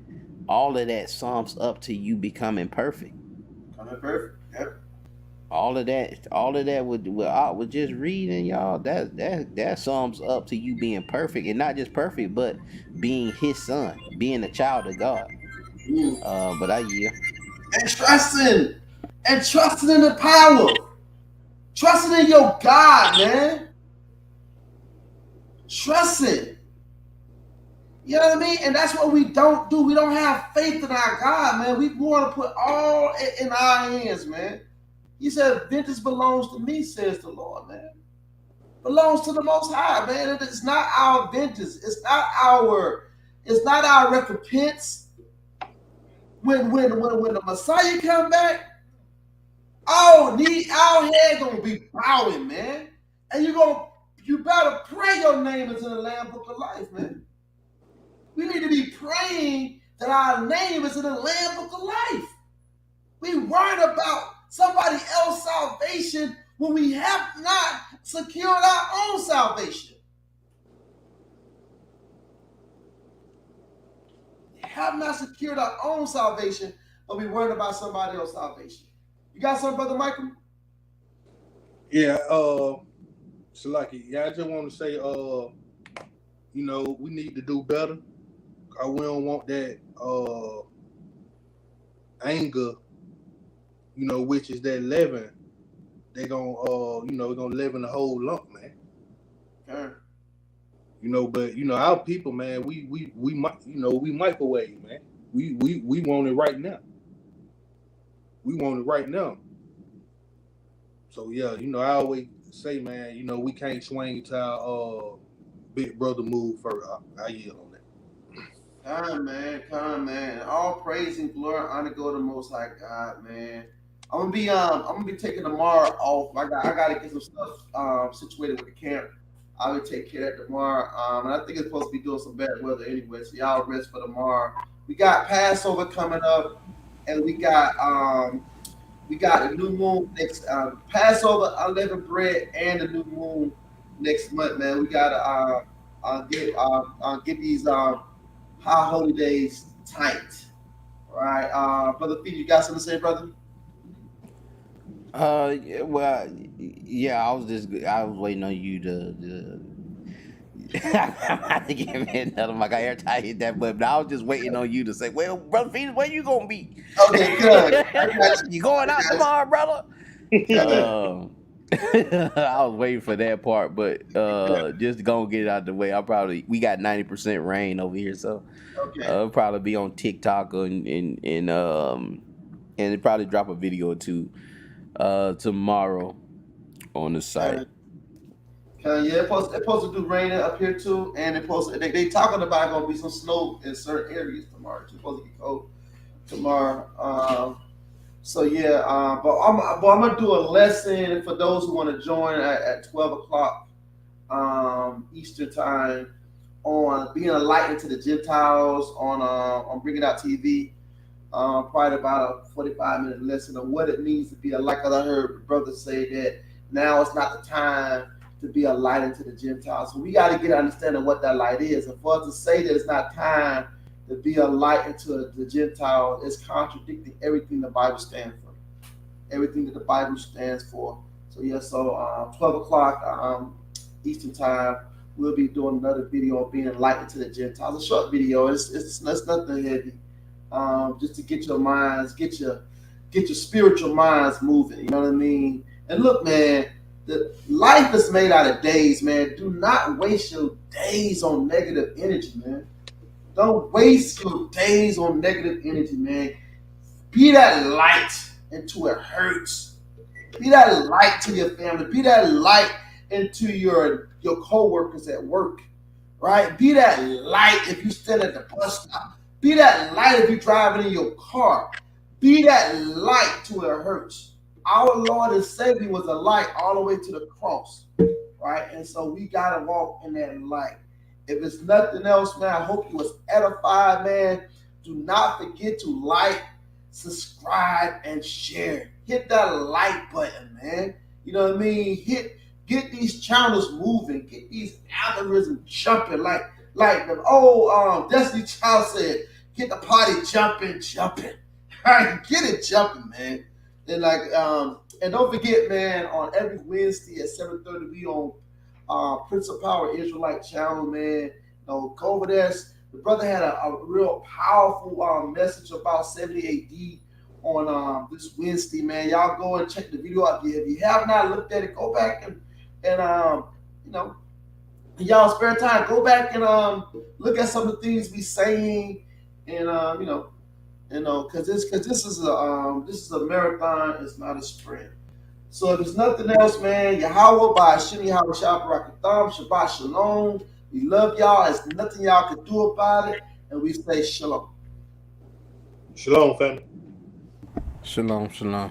all of that sums up to you becoming perfect. Yep. All of that with just reading, y'all, that sums up to you being perfect, and not just perfect, but being his son, being a child of God. But I yield. And trusting in the power, trusting in your God, man. Trusting. You know what I mean? And that's what we don't do. We don't have faith in our God, man. We want to put all in our hands, man. He said, vengeance belongs to me, says the Lord, man. Belongs to the Most High, man. It's not our vengeance. It's not our recompense. When the Messiah come back, our head gonna be bowing, man. And you better pray your name is in the Lamb Book of Life, man. We need to be praying that our name is in the Lamb Book of Life. We worried about somebody else's salvation when we have not secured our own salvation. We have not secured our own salvation, but we worried about somebody else's salvation. You got something, Brother Michael? Yeah, Salaki, yeah, I just want to say, we need to do better. We don't want that anger, which is that leaven. They gonna leaven the whole lump, man. But our people, man, we microwave, man. We want it right now. We want it right now. So yeah, I always say, man, we can't swing to our big brother move first. I yield on that. Come, man. All praise and glory and honor go to the Most High God, man. I'm gonna be taking tomorrow off. I gotta get some stuff situated with the camp. I will take care of that tomorrow. And I think it's supposed to be doing some bad weather anyway, so y'all rest for tomorrow. We got Passover coming up, and we got the new moon next Passover, unleavened bread, and the new moon next month, man. We gotta get these high holy days tight. All right, Brother Pete, you got something to say, brother? Yeah, I was waiting on you to I think another mic. I every time I hit that button, but I was just waiting on you to say, well, Brother Phoenix, where you gonna be? Okay, good. You going out tomorrow, brother? I was waiting for that part, but just gonna get it out the way. We got 90% rain over here, so it'll probably be on TikTok and it'll probably drop a video or two tomorrow on the site. They're supposed to do rain up here too, and they talking about gonna be some snow in certain areas tomorrow. It's supposed to be cold tomorrow. So yeah, but I'm gonna do a lesson for those who want to join at 12:00 Eastern time on being a light into the Gentiles on Bringitouttv. Probably about a 45-minute lesson on what it means to be a light. Because I heard brothers say that now it's not the time to be a light into the Gentiles. So we got to get an understanding of what that light is. And for us to say that it's not time to be a light into the Gentiles is contradicting everything the Bible stands for. Everything that the Bible stands for. So yeah, 12:00 Eastern time, we'll be doing another video on being a light into the Gentiles. A short video. It's nothing heavy. Just to get your minds, get your spiritual minds moving. You know what I mean? And look, man, the life is made out of days, man. Do not waste your days on negative energy, man. Don't waste your days on negative energy, man. Be that light until it hurts. Be that light to your family. Be that light into your co-workers at work, right? Be that light if you stand at the bus stop. Be that light if you're driving in your car. Be that light till it hurts. Our Lord and Savior was a light all the way to the cross, right? And so we got to walk in that light. If it's nothing else, man, I hope you was edified, man. Do not forget to like, subscribe, and share. Hit that like button, man. You know what I mean? Get these channels moving. Get these algorithms jumping like the old Destiny Child said, get the party jumping. All right, get it jumping, man. And and don't forget, man, on every Wednesday at 7:30, we on Prince of Power Israelite channel, man. Go over there. The brother had a real powerful message about 70 AD on this Wednesday, man. Y'all go and check the video out there. If you have not looked at it, go back and y'all spare time, go back and look at some of the things we saying, and because this is a marathon, it's not a sprint. So if there's nothing else, man, Yahweh by Shini Yahweh Shabbat Shabbat Shalom. We love y'all. There's nothing y'all can do about it, and we say shalom. Shalom, family. Shalom, shalom.